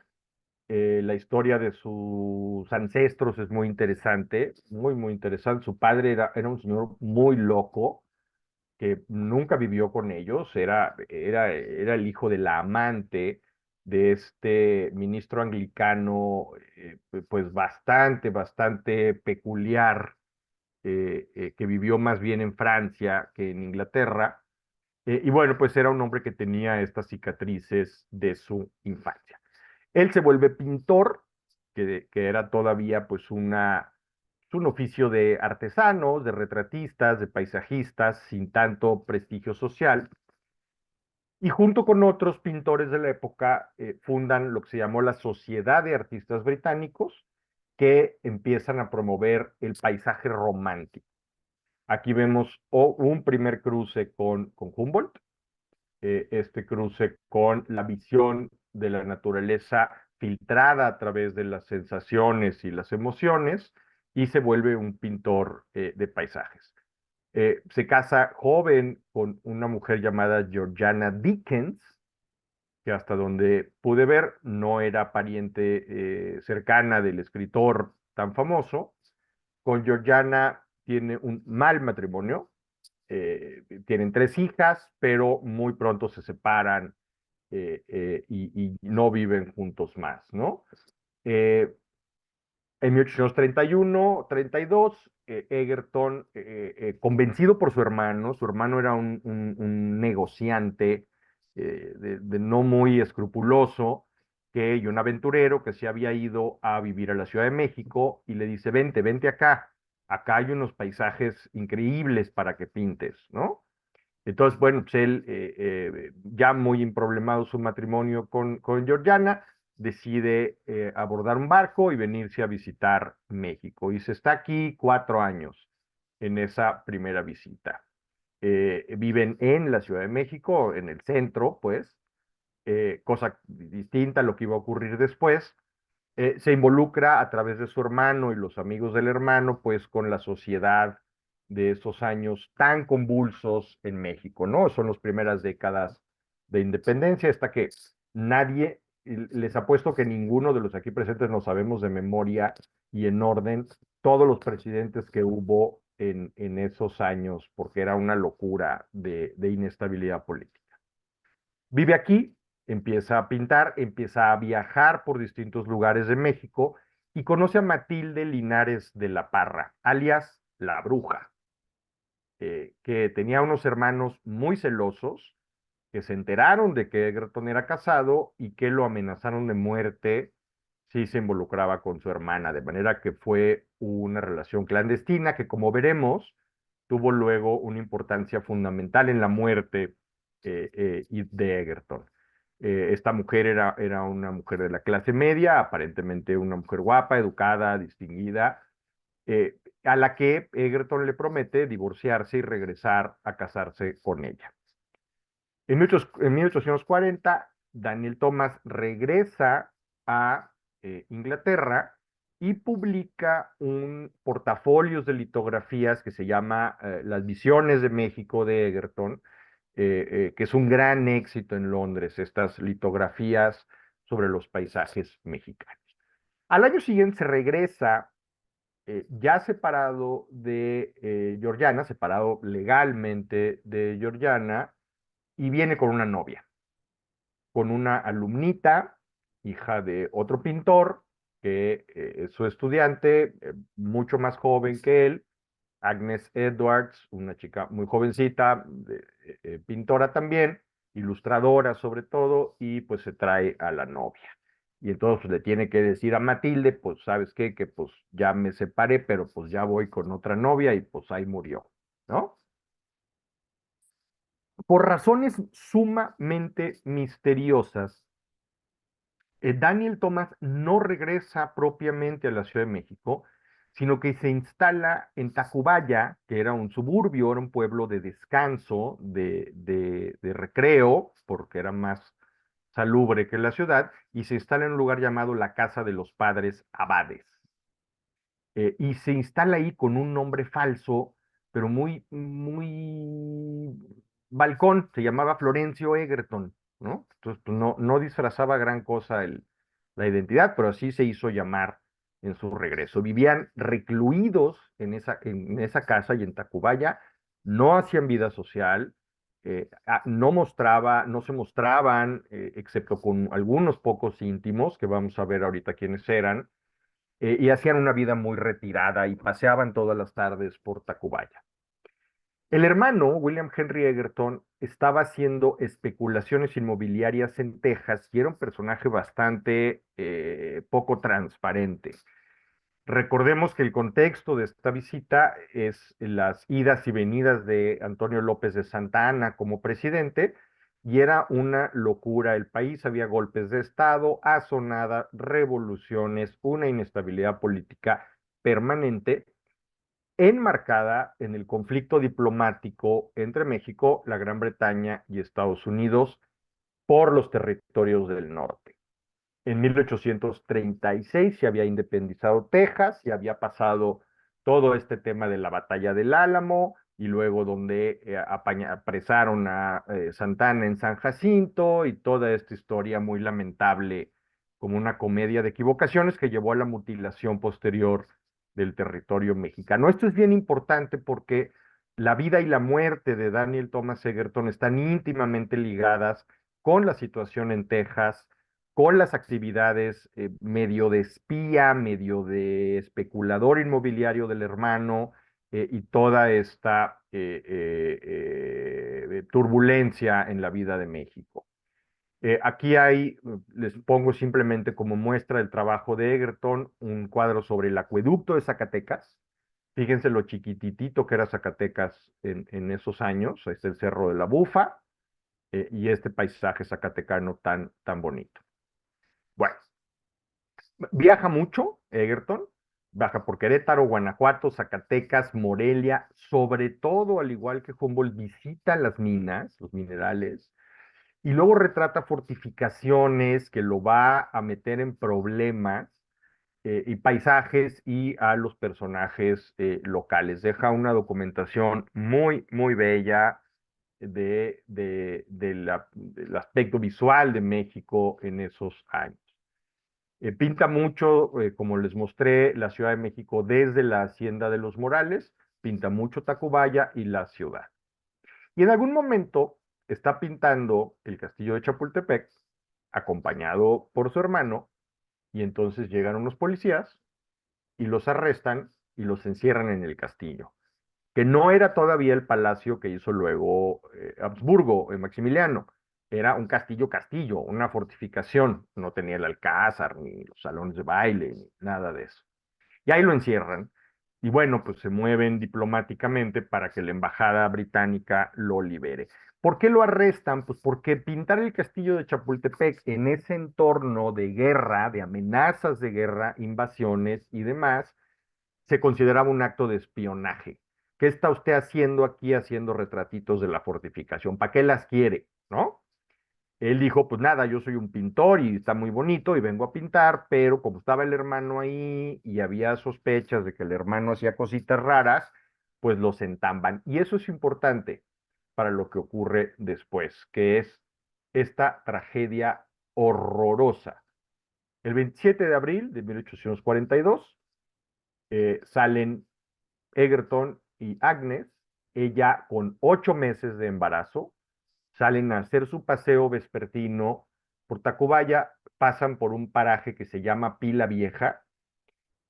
La historia de sus ancestros es muy interesante, muy, muy interesante. Su padre era un señor muy loco, que nunca vivió con ellos, era el hijo de la amante de este ministro anglicano, pues bastante peculiar, que vivió más bien en Francia que en Inglaterra. Y bueno, pues era un hombre que tenía estas cicatrices de su infancia. Él se vuelve pintor, que era todavía pues un oficio de artesanos, de retratistas, de paisajistas, sin tanto prestigio social. Y junto con otros pintores de la época, fundan lo que se llamó la Sociedad de Artistas Británicos, que empiezan a promover el paisaje romántico. Aquí vemos un primer cruce con Humboldt, este cruce con la visión de la naturaleza filtrada a través de las sensaciones y las emociones, y se vuelve un pintor de paisajes. Se casa joven con una mujer llamada Georgiana Dickens, que hasta donde pude ver no era pariente cercana del escritor tan famoso. Con Georgiana tiene un mal matrimonio, tienen 3 hijas, pero muy pronto se separan y no viven juntos más, ¿no? Eh, en 1831-32, Egerton, convencido por su hermano era un negociante de no muy escrupuloso, y un aventurero que se había ido a vivir a la Ciudad de México y le dice, vente, vente acá hay unos paisajes increíbles para que pintes, ¿no? Entonces, bueno, pues él, ya muy improblemado su matrimonio con Georgiana, decide abordar un barco y venirse a visitar México. Y se está aquí 4 años en esa primera visita. Viven en la Ciudad de México, en el centro, pues, cosa distinta a lo que iba a ocurrir después. Se involucra a través de su hermano y los amigos del hermano, pues con la sociedad de esos años tan convulsos en México, ¿no? Son las primeras décadas de independencia, hasta que nadie, les apuesto que ninguno de los aquí presentes no sabemos de memoria y en orden todos los presidentes que hubo en esos años, porque era una locura de inestabilidad política. Vive aquí, empieza a pintar, empieza a viajar por distintos lugares de México y conoce a Matilde Linares de la Parra, alias La Bruja, que tenía unos hermanos muy celosos que se enteraron de que Egerton era casado y que lo amenazaron de muerte si se involucraba con su hermana, de manera que fue una relación clandestina que, como veremos, tuvo luego una importancia fundamental en la muerte de Egerton. Esta mujer era una mujer de la clase media, aparentemente una mujer guapa, educada, distinguida, a la que Egerton le promete divorciarse y regresar a casarse con ella. En 1840, Daniel Thomas regresa a Inglaterra y publica un portafolio de litografías que se llama Las Visiones de México de Egerton, que es un gran éxito en Londres, estas litografías sobre los paisajes mexicanos. Al año siguiente se regresa, ya separado de Georgiana, separado legalmente de Georgiana, y viene con una novia, con una alumnita, hija de otro pintor, que es su estudiante, mucho más joven que él, Agnes Edwards, una chica muy jovencita, pintora también, ilustradora sobre todo, y pues se trae a la novia. Y entonces pues, le tiene que decir a Matilde, pues, ¿sabes qué? Que pues ya me separé, pero pues ya voy con otra novia y pues ahí murió, ¿no? Por razones sumamente misteriosas, Daniel Thomas no regresa propiamente a la Ciudad de México, sino que se instala en Tacubaya, que era un suburbio, era un pueblo de descanso, de recreo, porque era más salubre que la ciudad, y se instala en un lugar llamado la Casa de los Padres Abades. Y se instala ahí con un nombre falso, pero muy, muy balcón, se llamaba Florencio Egerton, ¿no? Entonces, pues, no disfrazaba gran cosa la identidad, pero así se hizo llamar en su regreso. Vivían recluidos en esa casa y en Tacubaya, no hacían vida social, no se mostraban, excepto con algunos pocos íntimos, que vamos a ver ahorita quiénes eran, y hacían una vida muy retirada y paseaban todas las tardes por Tacubaya. El hermano, William Henry Egerton, estaba haciendo especulaciones inmobiliarias en Texas y era un personaje bastante poco transparente. Recordemos que el contexto de esta visita es las idas y venidas de Antonio López de Santa Anna como presidente, y era una locura el país, había golpes de Estado, asonada, revoluciones, una inestabilidad política permanente, enmarcada en el conflicto diplomático entre México, la Gran Bretaña y Estados Unidos por los territorios del norte. En 1836 se había independizado Texas y había pasado todo este tema de la batalla del Álamo y luego donde apresaron a Santana en San Jacinto y toda esta historia muy lamentable como una comedia de equivocaciones que llevó a la mutilación posterior del territorio mexicano. Esto es bien importante porque la vida y la muerte de Daniel Thomas Egerton están íntimamente ligadas con la situación en Texas, con las actividades medio de espía, medio de especulador inmobiliario del hermano y toda esta turbulencia en la vida de México. Aquí hay, les pongo simplemente como muestra del trabajo de Egerton, un cuadro sobre el acueducto de Zacatecas. Fíjense lo chiquititito que era Zacatecas en esos años. Es el Cerro de la Bufa y este paisaje zacatecano tan bonito. Bueno, viaja mucho Egerton, viaja por Querétaro, Guanajuato, Zacatecas, Morelia, sobre todo, al igual que Humboldt, visita las minas, los minerales, y luego retrata fortificaciones que lo va a meter en problemas y paisajes y a los personajes locales. Deja una documentación muy bella del aspecto visual de México en esos años. Pinta mucho, como les mostré, la Ciudad de México desde la Hacienda de los Morales, pinta mucho Tacubaya y la ciudad. Y en algún momento está pintando el castillo de Chapultepec, acompañado por su hermano, y entonces llegan unos policías y los arrestan y los encierran en el castillo, que no era todavía el palacio que hizo luego Habsburgo, Maximiliano. Era un castillo, una fortificación. No tenía el alcázar, ni los salones de baile, ni nada de eso. Y ahí lo encierran. Y bueno, pues se mueven diplomáticamente para que la embajada británica lo libere. ¿Por qué lo arrestan? Pues porque pintar el castillo de Chapultepec en ese entorno de guerra, de amenazas de guerra, invasiones y demás, se consideraba un acto de espionaje. ¿Qué está usted haciendo aquí haciendo retratitos de la fortificación? ¿Para qué las quiere? ¿No? Él dijo, pues nada, yo soy un pintor y está muy bonito y vengo a pintar, pero como estaba el hermano ahí y había sospechas de que el hermano hacía cositas raras, pues los entamban. Y eso es importante para lo que ocurre después, que es esta tragedia horrorosa. El 27 de abril de 1842 salen Egerton y Agnes, ella con 8 meses de embarazo, salen a hacer su paseo vespertino por Tacubaya, pasan por un paraje que se llama Pila Vieja,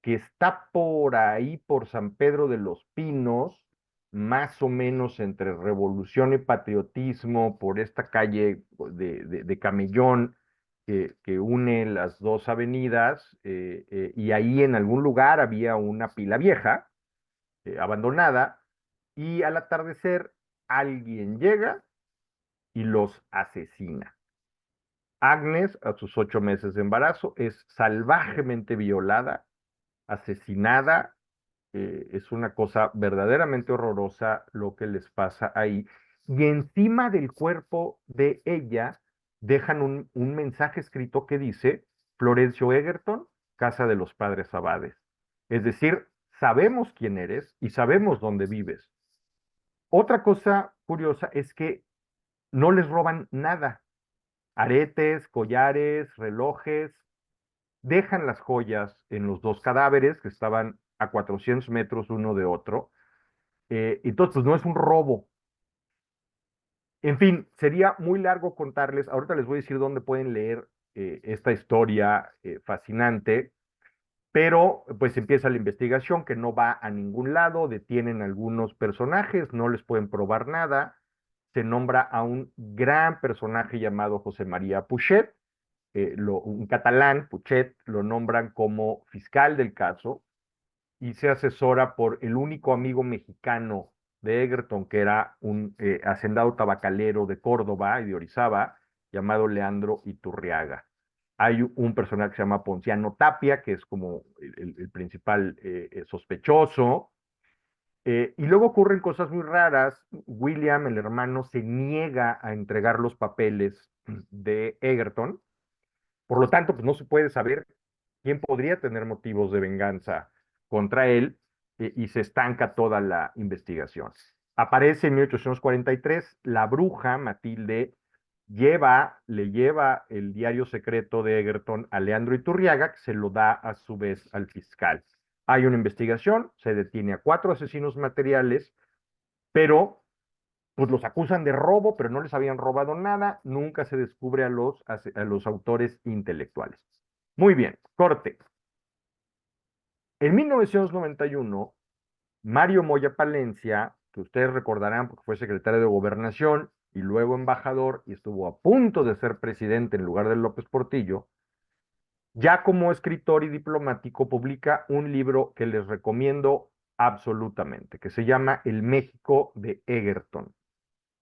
que está por ahí, por San Pedro de los Pinos, más o menos entre Revolución y Patriotismo, por esta calle de Camellón que une las dos avenidas, y ahí en algún lugar había una pila vieja, abandonada, y al atardecer alguien llega y los asesina. Agnes, a sus 8 meses de embarazo, es salvajemente violada, asesinada. Es una cosa verdaderamente horrorosa lo que les pasa ahí. Y encima del cuerpo de ella dejan un mensaje escrito que dice Florencio Egerton, Casa de los Padres Abades. Es decir, sabemos quién eres y sabemos dónde vives. Otra cosa curiosa es que no les roban nada. Aretes, collares, relojes, dejan las joyas en los dos cadáveres que estaban a 400 metros uno de otro. Entonces, pues no es un robo. En fin, sería muy largo contarles. Ahorita les voy a decir dónde pueden leer esta historia fascinante, pero pues empieza la investigación que no va a ningún lado, detienen algunos personajes, no les pueden probar nada. Se nombra a un gran personaje llamado José María Puchet, un catalán, Puchet, lo nombran como fiscal del caso y se asesora por el único amigo mexicano de Egerton, que era un hacendado tabacalero de Córdoba y de Orizaba, llamado Leandro Iturriaga. Hay un personaje que se llama Ponciano Tapia, que es como el principal sospechoso, Y luego ocurren cosas muy raras. William, el hermano, se niega a entregar los papeles de Egerton. Por lo tanto, pues no se puede saber quién podría tener motivos de venganza contra él, y se estanca toda la investigación. Aparece en 1843 la bruja Matilde, le lleva el diario secreto de Egerton a Leandro Iturriaga, que se lo da a su vez al fiscal. Hay una investigación, se detiene a 4 asesinos materiales, pero pues los acusan de robo, pero no les habían robado nada, nunca se descubre a los autores intelectuales. Muy bien, corte. En 1991, Mario Moya Palencia, que ustedes recordarán porque fue secretario de Gobernación y luego embajador y estuvo a punto de ser presidente en lugar de López Portillo, ya como escritor y diplomático publica un libro que les recomiendo absolutamente, que se llama El México de Egerton.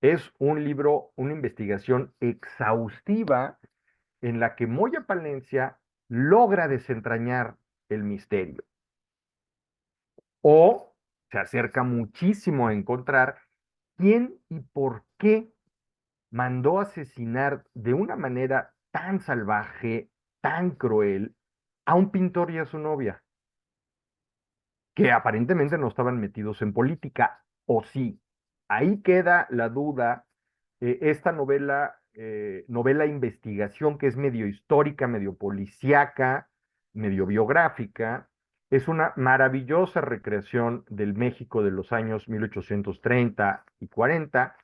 Es un libro, una investigación exhaustiva en la que Moya Palencia logra desentrañar el misterio o se acerca muchísimo a encontrar quién y por qué mandó asesinar de una manera tan salvaje, tan cruel, a un pintor y a su novia, que aparentemente no estaban metidos en política, o sí. Ahí queda la duda. Esta novela investigación, que es medio histórica, medio policíaca, medio biográfica, es una maravillosa recreación del México de los años 1830 y 40,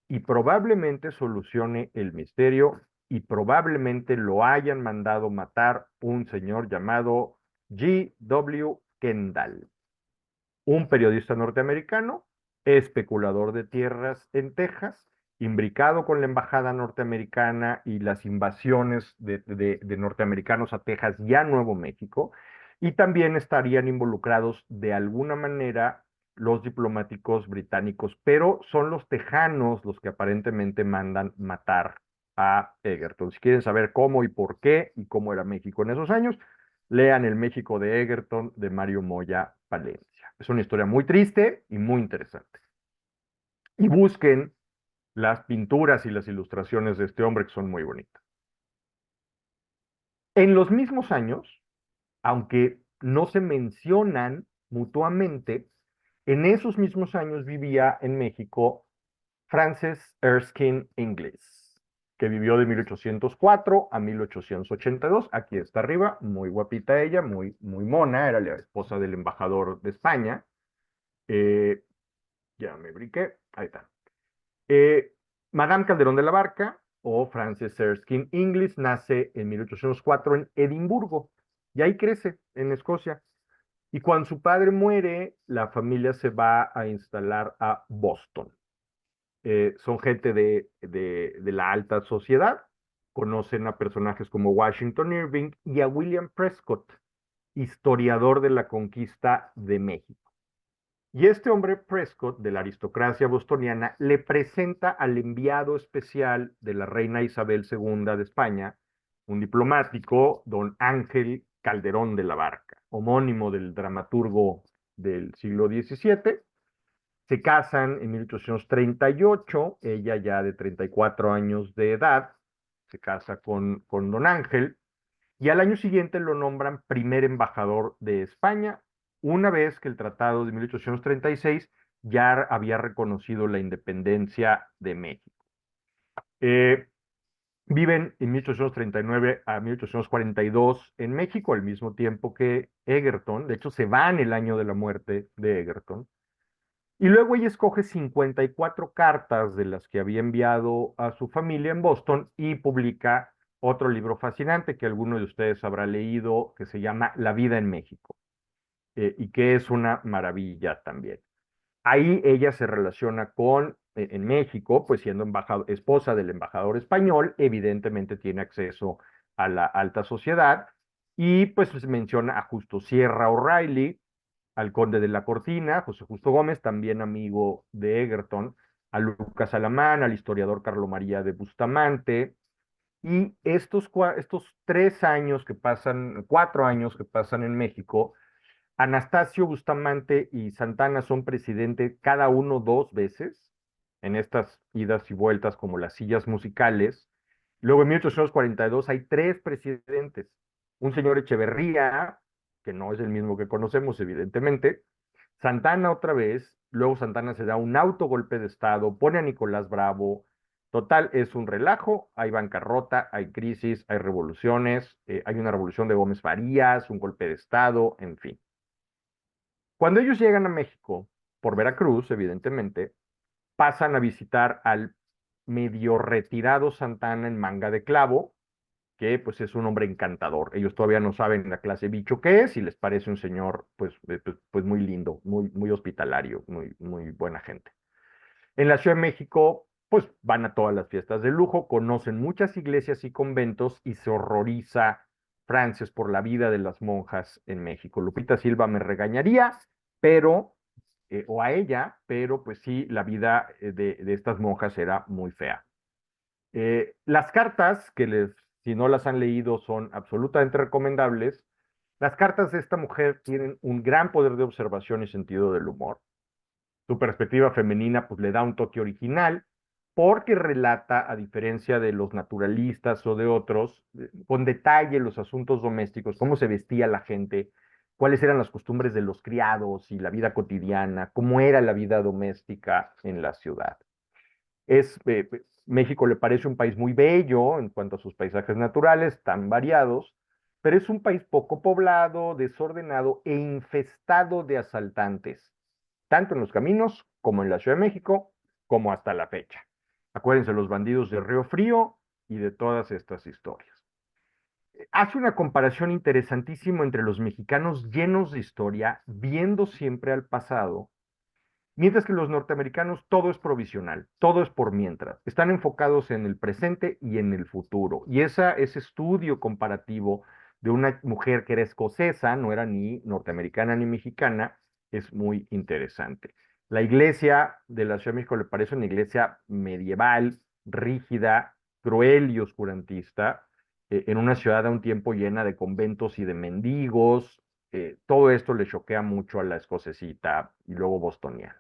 y probablemente solucione el misterio, y probablemente lo hayan mandado matar un señor llamado G. W. Kendall, un periodista norteamericano, especulador de tierras en Texas, imbricado con la embajada norteamericana y las invasiones de norteamericanos a Texas y a Nuevo México, y también estarían involucrados de alguna manera los diplomáticos británicos, pero son los tejanos los que aparentemente mandan matar a Egerton. Si quieren saber cómo y por qué y cómo era México en esos años, lean El México de Egerton de Mario Moya Palencia. Es una historia muy triste y muy interesante. Y busquen las pinturas y las ilustraciones de este hombre, que son muy bonitas. En los mismos años, aunque no se mencionan mutuamente, en esos mismos años vivía en México Frances Erskine Inglis, que vivió de 1804 a 1882. Aquí está arriba, muy guapita ella, muy, muy mona, era la esposa del embajador de España. Eh, ya me brinqué, ahí está. Eh, Madame Calderón de la Barca, o Frances Erskine Inglis, nace en 1804 en Edimburgo, y ahí crece, en Escocia. Y cuando su padre muere, la familia se va a instalar a Boston. Son gente de la alta sociedad, conocen a personajes como Washington Irving y a William Prescott, historiador de la conquista de México. Y este hombre, Prescott, de la aristocracia bostoniana, le presenta al enviado especial de la reina Isabel II de España, un diplomático, don Ángel Calderón de la Barca, homónimo del dramaturgo del siglo XVII. Se casan en 1838, ella ya de 34 años de edad, se casa con don Ángel, y al año siguiente lo nombran primer embajador de España, una vez que el Tratado de 1836 ya había reconocido la independencia de México. Eh, Viven en 1839 a 1842 en México, al mismo tiempo que Egerton. De hecho, se van el año de la muerte de Egerton. Y luego ella escoge 54 cartas de las que había enviado a su familia en Boston y publica otro libro fascinante que alguno de ustedes habrá leído, que se llama La vida en México, y que es una maravilla también. Ahí ella se relaciona en México, pues siendo esposa del embajador español, evidentemente tiene acceso a la alta sociedad, y pues menciona a Justo Sierra O'Reilly, al conde de la Cortina, José Justo Gómez, también amigo de Egerton, a Lucas Alamán, al historiador Carlo María de Bustamante. Y estos 3 años que pasan, 4 años que pasan en México, Anastasio Bustamante y Santana son presidente cada uno 2 veces en estas idas y vueltas como las sillas musicales. Luego en 1842 hay 3 presidentes. Un señor Echeverría, que no es el mismo que conocemos, evidentemente. Santana otra vez. Luego Santana se da un autogolpe de Estado, pone a Nicolás Bravo. Total, es un relajo, hay bancarrota, hay crisis, hay revoluciones, hay una revolución de Gómez Farías, un golpe de Estado, en fin. Cuando ellos llegan a México, por Veracruz, evidentemente, pasan a visitar al medio retirado Santana en Manga de Clavo, que pues es un hombre encantador. Ellos todavía no saben la clase bicho que es y les parece un señor pues muy lindo, muy hospitalario, muy buena gente. En la Ciudad de México, pues van a todas las fiestas de lujo, conocen muchas iglesias y conventos y se horroriza Frances por la vida de las monjas en México. Lupita Silva me regañaría, pero, o a ella, pero pues sí, la vida de estas monjas era muy fea. Las cartas, si no las han leído, son absolutamente recomendables. Las cartas de esta mujer tienen un gran poder de observación y sentido del humor. Su perspectiva femenina pues le da un toque original porque relata, a diferencia de los naturalistas o de otros, con detalle los asuntos domésticos, cómo se vestía la gente, cuáles eran las costumbres de los criados y la vida cotidiana, cómo era la vida doméstica en la ciudad. México le parece un país muy bello en cuanto a sus paisajes naturales, tan variados, pero es un país poco poblado, desordenado e infestado de asaltantes, tanto en los caminos como en la Ciudad de México, como hasta la fecha. Acuérdense los bandidos de Río Frío y de todas estas historias. Hace una comparación interesantísima entre los mexicanos llenos de historia, viendo siempre al pasado. Mientras que los norteamericanos todo es provisional, todo es por mientras. Están enfocados en el presente y en el futuro. Y ese estudio comparativo de una mujer que era escocesa, no era ni norteamericana ni mexicana, es muy interesante. La iglesia de la Ciudad de México le parece una iglesia medieval, rígida, cruel y oscurantista, en una ciudad a un tiempo llena de conventos y de mendigos. Todo esto le choquea mucho a la escocesita y luego bostoniana,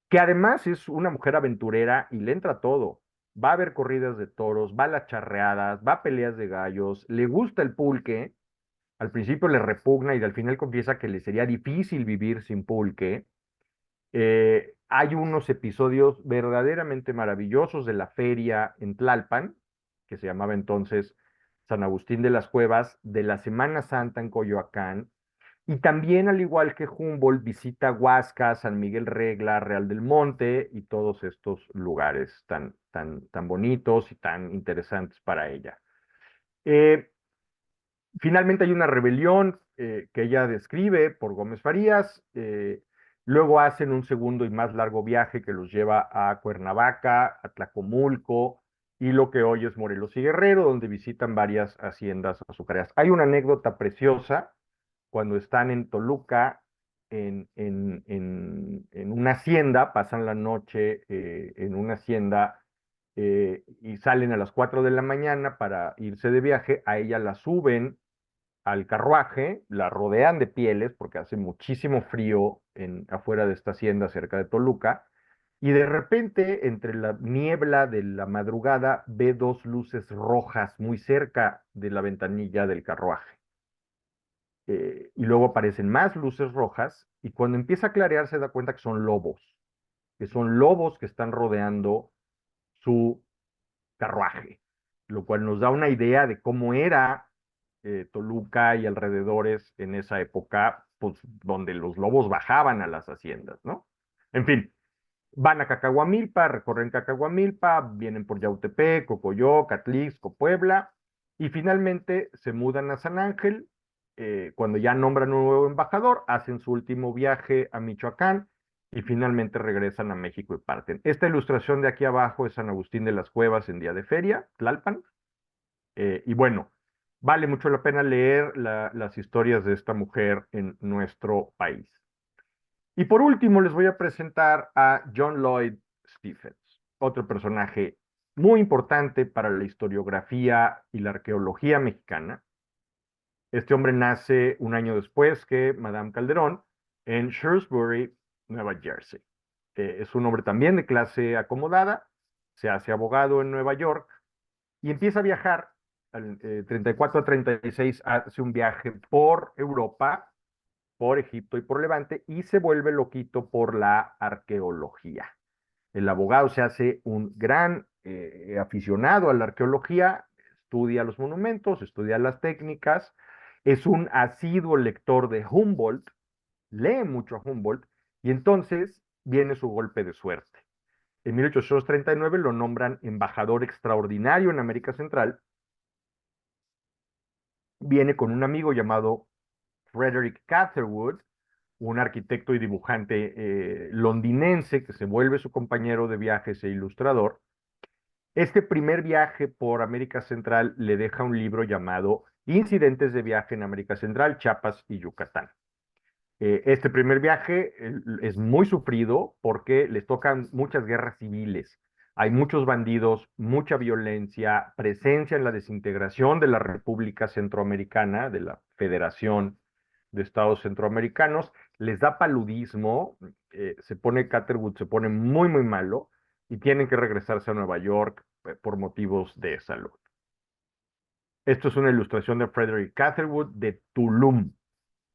que además es una mujer aventurera y le entra todo. Va a ver corridas de toros, va a las charreadas, va a peleas de gallos, le gusta el pulque. Al principio le repugna y al final confiesa que le sería difícil vivir sin pulque. Hay unos episodios verdaderamente maravillosos de la feria en Tlalpan, que se llamaba entonces San Agustín de las Cuevas, de la Semana Santa en Coyoacán, y también, al igual que Humboldt, visita Huasca, San Miguel Regla, Real del Monte y todos estos lugares tan bonitos y tan interesantes para ella. Eh, Finalmente hay una rebelión que ella describe por Gómez Farías. Luego hacen un segundo y más largo viaje que los lleva a Cuernavaca, a Tlacomulco y lo que hoy es Morelos y Guerrero, donde visitan varias haciendas azucareras. Hay una anécdota preciosa cuando están en Toluca, en una hacienda, pasan la noche en una hacienda y salen a las 4 de la mañana para irse de viaje. A ella la suben al carruaje, la rodean de pieles porque hace muchísimo frío afuera de esta hacienda cerca de Toluca. Y de repente, entre la niebla de la madrugada, ve 2 luces rojas muy cerca de la ventanilla del carruaje. Y luego aparecen más luces rojas y cuando empieza a clarear se da cuenta que son lobos que están rodeando su carruaje, lo cual nos da una idea de cómo era Toluca y alrededores en esa época, pues donde los lobos bajaban a las haciendas, ¿no? En fin, van a Cacahuamilpa, recorren Cacahuamilpa, vienen por Yautepec, Cocoyoc, Atlixco, Puebla, y finalmente se mudan a San Ángel. Cuando ya nombran un nuevo embajador, hacen su último viaje a Michoacán y finalmente regresan a México y parten. Esta ilustración de aquí abajo es San Agustín de las Cuevas en día de feria, Tlalpan, y bueno, vale mucho la pena leer las historias de esta mujer en nuestro país. Y por último, les voy a presentar a John Lloyd Stephens, otro personaje muy importante para la historiografía y la arqueología mexicana. Este hombre nace un año después que Madame Calderón en Shrewsbury, Nueva Jersey. Es un hombre también de clase acomodada, se hace abogado en Nueva York y empieza a viajar. Al 34 a 36 hace un viaje por Europa, por Egipto y por Levante y se vuelve loquito por la arqueología. El abogado se hace un gran aficionado a la arqueología, estudia los monumentos, estudia las técnicas, es un asiduo lector de Humboldt, lee mucho a Humboldt y entonces viene su golpe de suerte. En 1839 lo nombran embajador extraordinario en América Central. Viene con un amigo llamado Frederick Catherwood, un arquitecto y dibujante londinense que se vuelve su compañero de viajes e ilustrador. Este primer viaje por América Central le deja un libro llamado Incidentes de viaje en América Central, Chiapas y Yucatán. Este primer viaje es muy sufrido porque les tocan muchas guerras civiles. Hay muchos bandidos, mucha violencia, presencia en la desintegración de la República Centroamericana, de la Federación de Estados Centroamericanos. Les da paludismo, Catherwood se pone muy, muy malo y tienen que regresarse a Nueva York por motivos de salud. Esto es una ilustración de Frederick Catherwood de Tulum,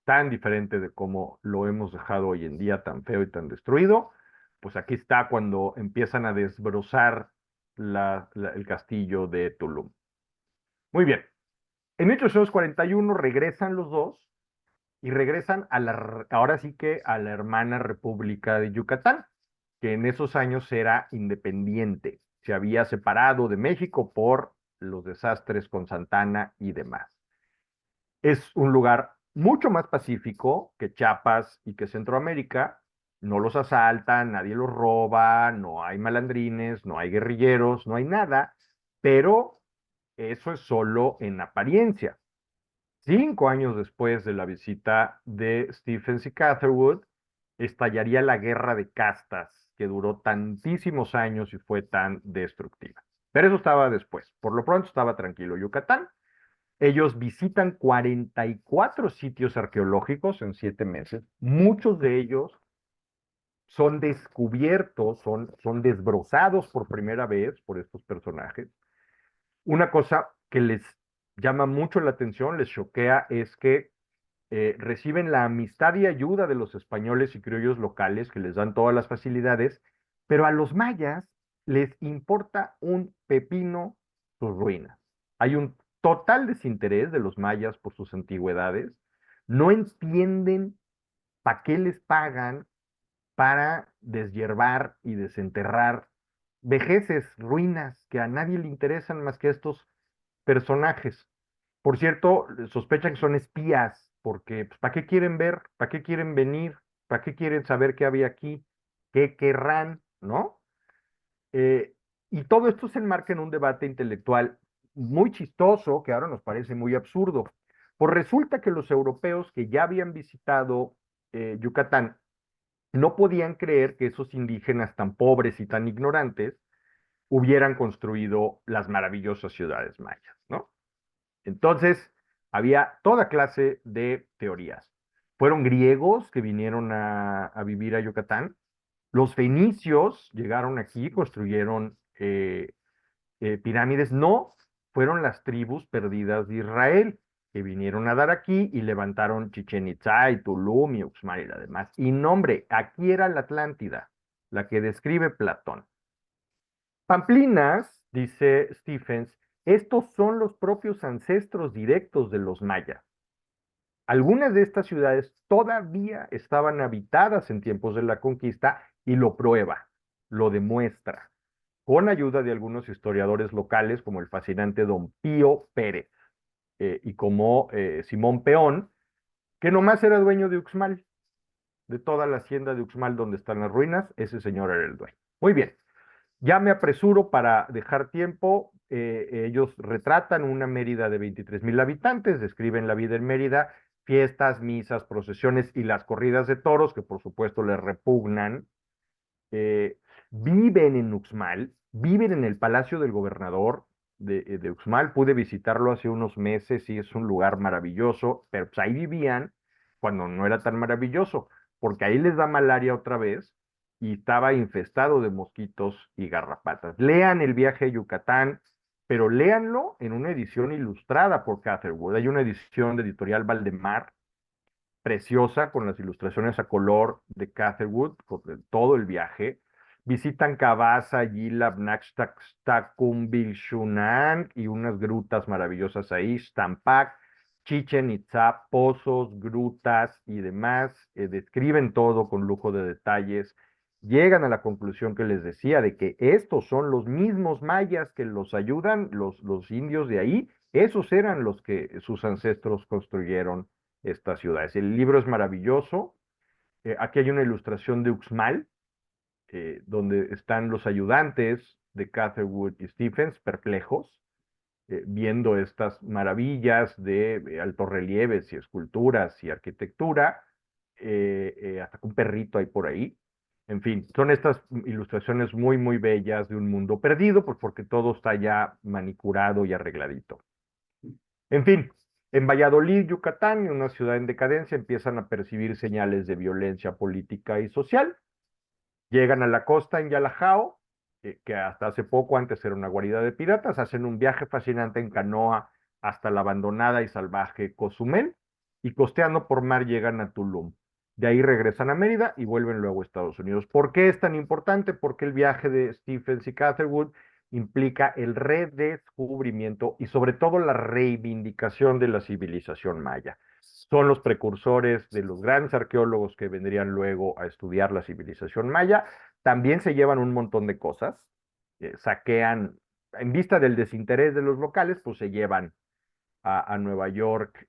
tan diferente de cómo lo hemos dejado hoy en día, tan feo y tan destruido. Pues aquí está cuando empiezan a desbrozar el castillo de Tulum. Muy bien. En 1841 regresan los dos y regresan ahora sí que a la hermana República de Yucatán, que en esos años era independiente. Se había separado de México por los desastres con Santana y demás. Es un lugar mucho más pacífico que Chiapas y que Centroamérica. No los asaltan, nadie los roba, no hay malandrines, no hay guerrilleros, no hay nada, pero eso es solo en apariencia. 5 años después de la visita de Stephens y Catherwood, estallaría la guerra de castas, que duró tantísimos años y fue tan destructiva. Pero eso estaba después. Por lo pronto estaba tranquilo Yucatán. Ellos visitan 44 sitios arqueológicos en 7 meses. Muchos de ellos son descubiertos, son desbrozados por primera vez por estos personajes. Una cosa que les llama mucho la atención, les choquea, es que reciben la amistad y ayuda de los españoles y criollos locales que les dan todas las facilidades, pero a los mayas les importa un pepino sus ruinas. Hay un total desinterés de los mayas por sus antigüedades, no entienden para qué les pagan para deshiervar y desenterrar vejeces, ruinas que a nadie le interesan más que a estos personajes. Por cierto, sospechan que son espías, porque pues, ¿para qué quieren ver? ¿Para qué quieren venir? ¿Para qué quieren saber qué había aquí? ¿Qué querrán? ¿No? Eh, y todo esto se enmarca en un debate intelectual muy chistoso, que ahora nos parece muy absurdo. Pues resulta que los europeos que ya habían visitado Yucatán no podían creer que esos indígenas tan pobres y tan ignorantes hubieran construido las maravillosas ciudades mayas, ¿no? Entonces, había toda clase de teorías. Fueron griegos que vinieron a vivir a Yucatán. Los fenicios llegaron aquí, construyeron pirámides. No, fueron las tribus perdidas de Israel que vinieron a dar aquí y levantaron Chichen Itzá y Tulum y Uxmal y la demás. Y nombre, aquí era la Atlántida, la que describe Platón. Pamplinas, dice Stephens, estos son los propios ancestros directos de los mayas. Algunas de estas ciudades todavía estaban habitadas en tiempos de la conquista y lo prueba, lo demuestra, con ayuda de algunos historiadores locales como el fascinante Don Pío Pérez y como Simón Peón, que nomás era dueño de Uxmal, de toda la hacienda de Uxmal donde están las ruinas, ese señor era el dueño. Muy bien. Ya me apresuro para dejar tiempo. Ellos retratan una Mérida de 23,000 habitantes, describen la vida en Mérida, fiestas, misas, procesiones y las corridas de toros, que por supuesto les repugnan. Eh, Viven en Uxmal, viven en el palacio del gobernador, de Uxmal. Pude visitarlo hace unos meses y es un lugar maravilloso, pero pues ahí vivían cuando no era tan maravilloso, porque ahí les da malaria otra vez y estaba infestado de mosquitos y garrapatas. Lean El viaje a Yucatán, pero léanlo en una edición ilustrada por Catherwood. Hay una edición de Editorial Valdemar preciosa con las ilustraciones a color de Catherwood, con todo el viaje. Visitan Cabasa, Yilab, Naxtakum, Bilshunan y unas grutas maravillosas ahí, Stampak, Chichen Itza, pozos, grutas y demás. Describen todo con lujo de detalles. Llegan a la conclusión que les decía de que estos son los mismos mayas que los ayudan, los indios de ahí. Esos eran los que sus ancestros construyeron estas ciudades. El libro es maravilloso. Aquí hay una ilustración de Uxmal, donde están los ayudantes de Catherwood y Stephens perplejos, viendo estas maravillas de altos relieves y esculturas y arquitectura, hasta que un perrito hay por ahí. En fin, son estas ilustraciones muy, muy bellas de un mundo perdido, pues porque todo está ya manicurado y arregladito. En fin, en Valladolid, Yucatán, una ciudad en decadencia, empiezan a percibir señales de violencia política y social. Llegan a la costa en Yalajao, que hasta hace poco antes era una guarida de piratas, hacen un viaje fascinante en canoa hasta la abandonada y salvaje Cozumel, y costeando por mar llegan a Tulum. De ahí regresan a Mérida y vuelven luego a Estados Unidos. ¿Por qué es tan importante? Porque el viaje de Stephens y Catherwood implica el redescubrimiento y sobre todo la reivindicación de la civilización maya. Son los precursores de los grandes arqueólogos que vendrían luego a estudiar la civilización maya. También se llevan un montón de cosas, saquean, en vista del desinterés de los locales, pues se llevan a Nueva York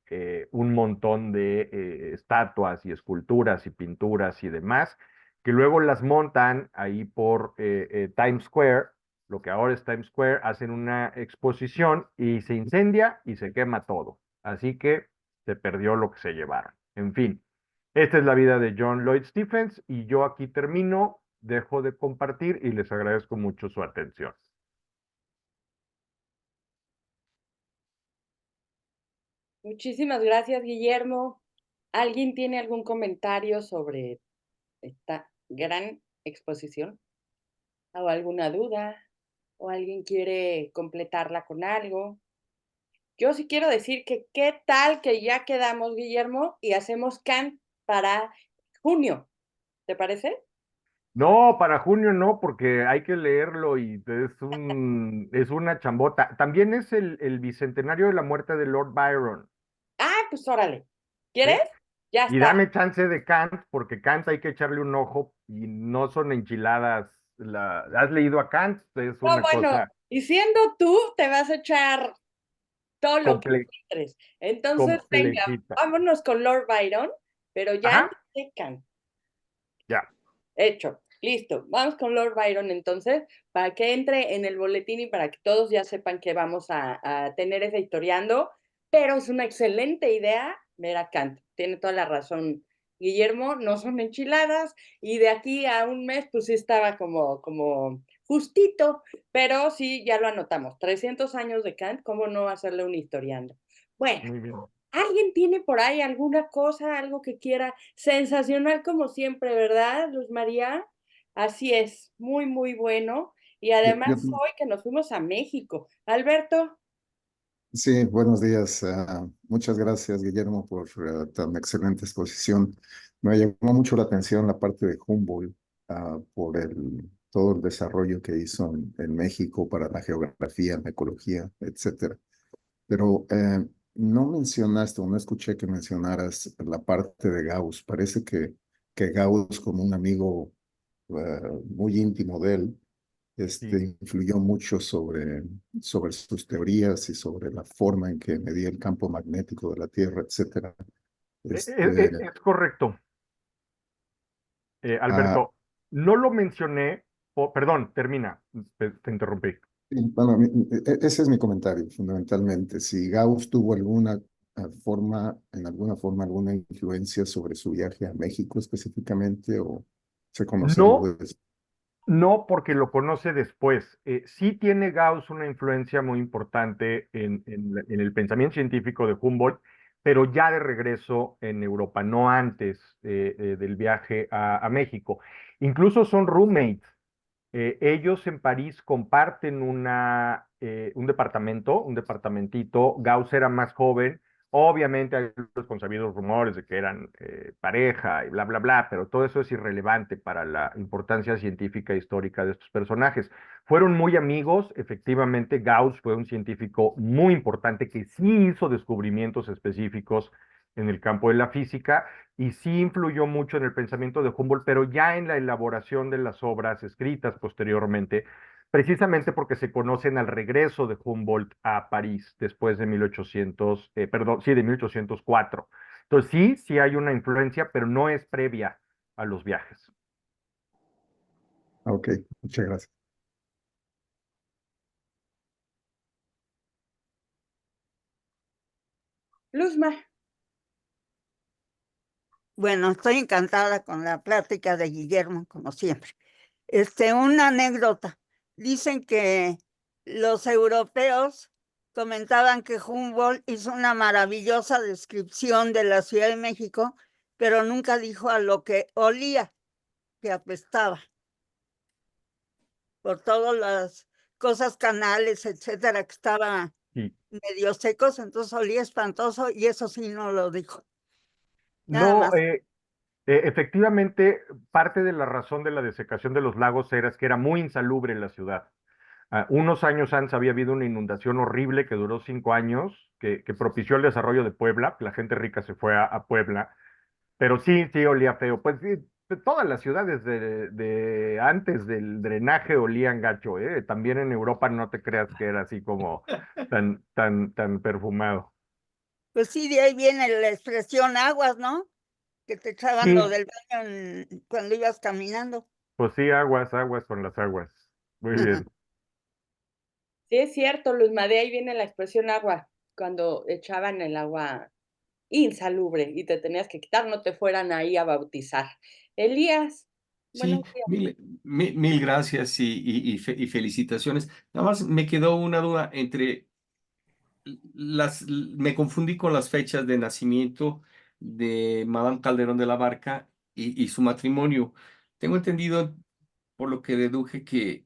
un montón de estatuas y esculturas y pinturas y demás, que luego las montan ahí por Times Square, lo que ahora es Times Square, hacen una exposición y se incendia y se quema todo. Así que se perdió lo que se llevaron. En fin, esta es la vida de John Lloyd Stephens y yo aquí termino, dejo de compartir y les agradezco mucho su atención. Muchísimas gracias, Guillermo. ¿Alguien tiene algún comentario sobre esta gran exposición? ¿O alguna duda? ¿O alguien quiere completarla con algo? Yo sí quiero decir que qué tal que ya quedamos, Guillermo, y hacemos Kant para junio. ¿Te parece? No, para junio no, porque hay que leerlo y es una chambota. También es el bicentenario de la muerte de Lord Byron, Ah, pues órale. ¿Quieres? ¿sí? Ya Y está. dame chance de Kant, porque Kant hay que echarle un ojo y no son enchiladas. ¿Has leído a Kant? Es No, una bueno, cosa y siendo tú, te vas a echar todo lo que comple- encuentres. Entonces, venga, complejita. vámonos con Lord Byron, pero ya Ajá, antes de Kant. ya. Hecho, listo. Vamos con Lord Byron entonces, para que entre en el boletín y para que todos ya sepan que vamos a tener ese historiando. Pero es una excelente idea ver a Kant. Tiene toda la razón, Guillermo, no son enchiladas y de aquí a un mes pues sí estaba como justito, pero sí, ya lo anotamos. 300 años de Kant, ¿cómo no hacerle un historiando? Bueno, Muy bien. ¿alguien tiene por ahí alguna cosa, algo que quiera? Sensacional como siempre, ¿verdad, Luz María? Así es, muy, muy bueno. Y además Yo, hoy que nos fuimos a México. Alberto, sí, buenos días. Muchas gracias, Guillermo, por tan excelente exposición. Me llamó mucho la atención la parte de Humboldt, por todo el desarrollo que hizo en México para la geografía, la ecología, etcétera. Pero no mencionaste o no escuché que mencionaras la parte de Gauss. Parece que Gauss, como un amigo muy íntimo de él, Sí. influyó mucho sobre sus teorías y sobre la forma en que medía el campo magnético de la Tierra, etcétera. Este, Es correcto, ah, Alberto. No lo mencioné, perdón, termina, te interrumpí. bueno, ese es mi comentario, fundamentalmente. Si Gauss tuvo en alguna forma, alguna influencia sobre su viaje a México específicamente, o se conoce algo No, de eso. No, porque lo conoce después. Sí tiene Gauss una influencia muy importante en el pensamiento científico de Humboldt, pero ya de regreso en Europa, no antes del viaje a México. Incluso son roommates. Ellos en París comparten un departamentito. Gauss era más joven. Obviamente hay los consabidos rumores de que eran pareja y bla, bla, bla, pero todo eso es irrelevante para la importancia científica e histórica de estos personajes. Fueron muy amigos, efectivamente. Gauss fue un científico muy importante que sí hizo descubrimientos específicos en el campo de la física y sí influyó mucho en el pensamiento de Humboldt, pero ya en la elaboración de las obras escritas posteriormente, precisamente porque se conocen al regreso de Humboldt a París después de 1800, perdón, sí, de 1804. Entonces sí hay una influencia, pero no es previa a los viajes. Ok, muchas gracias. Luzma, Bueno, estoy encantada con la plática de Guillermo, como siempre. Una anécdota. Dicen que los europeos comentaban que Humboldt hizo una maravillosa descripción de la Ciudad de México, pero nunca dijo a lo que olía, que apestaba, por todas las cosas, canales, etcétera, que estaban Sí. medio secos, entonces olía espantoso y eso sí no lo dijo. Nada No, más. efectivamente, parte de la razón de la desecación de los lagos era que era muy insalubre la ciudad. Unos años antes había habido una inundación horrible que duró 5 años, que propició el desarrollo de Puebla. La gente rica se fue a Puebla, pero sí olía feo. Pues sí, todas las ciudades de antes del drenaje olían gacho, ¿eh? También en Europa no te creas que era así como tan perfumado. Pues sí, de ahí viene la expresión aguas, ¿no? Que te echaban lo Sí, del baño cuando ibas caminando. pues sí, aguas con las aguas. Muy bien. sí es cierto, Luzma, de ahí viene la expresión agua, cuando echaban el agua insalubre y te tenías que quitar, no te fueran ahí a bautizar. Elías, Sí, buenos días. mil gracias y felicitaciones. Nada más me quedó una duda entre me confundí con las fechas de nacimiento de Madame Calderón de la Barca y su matrimonio. Tengo entendido, por lo que deduje, que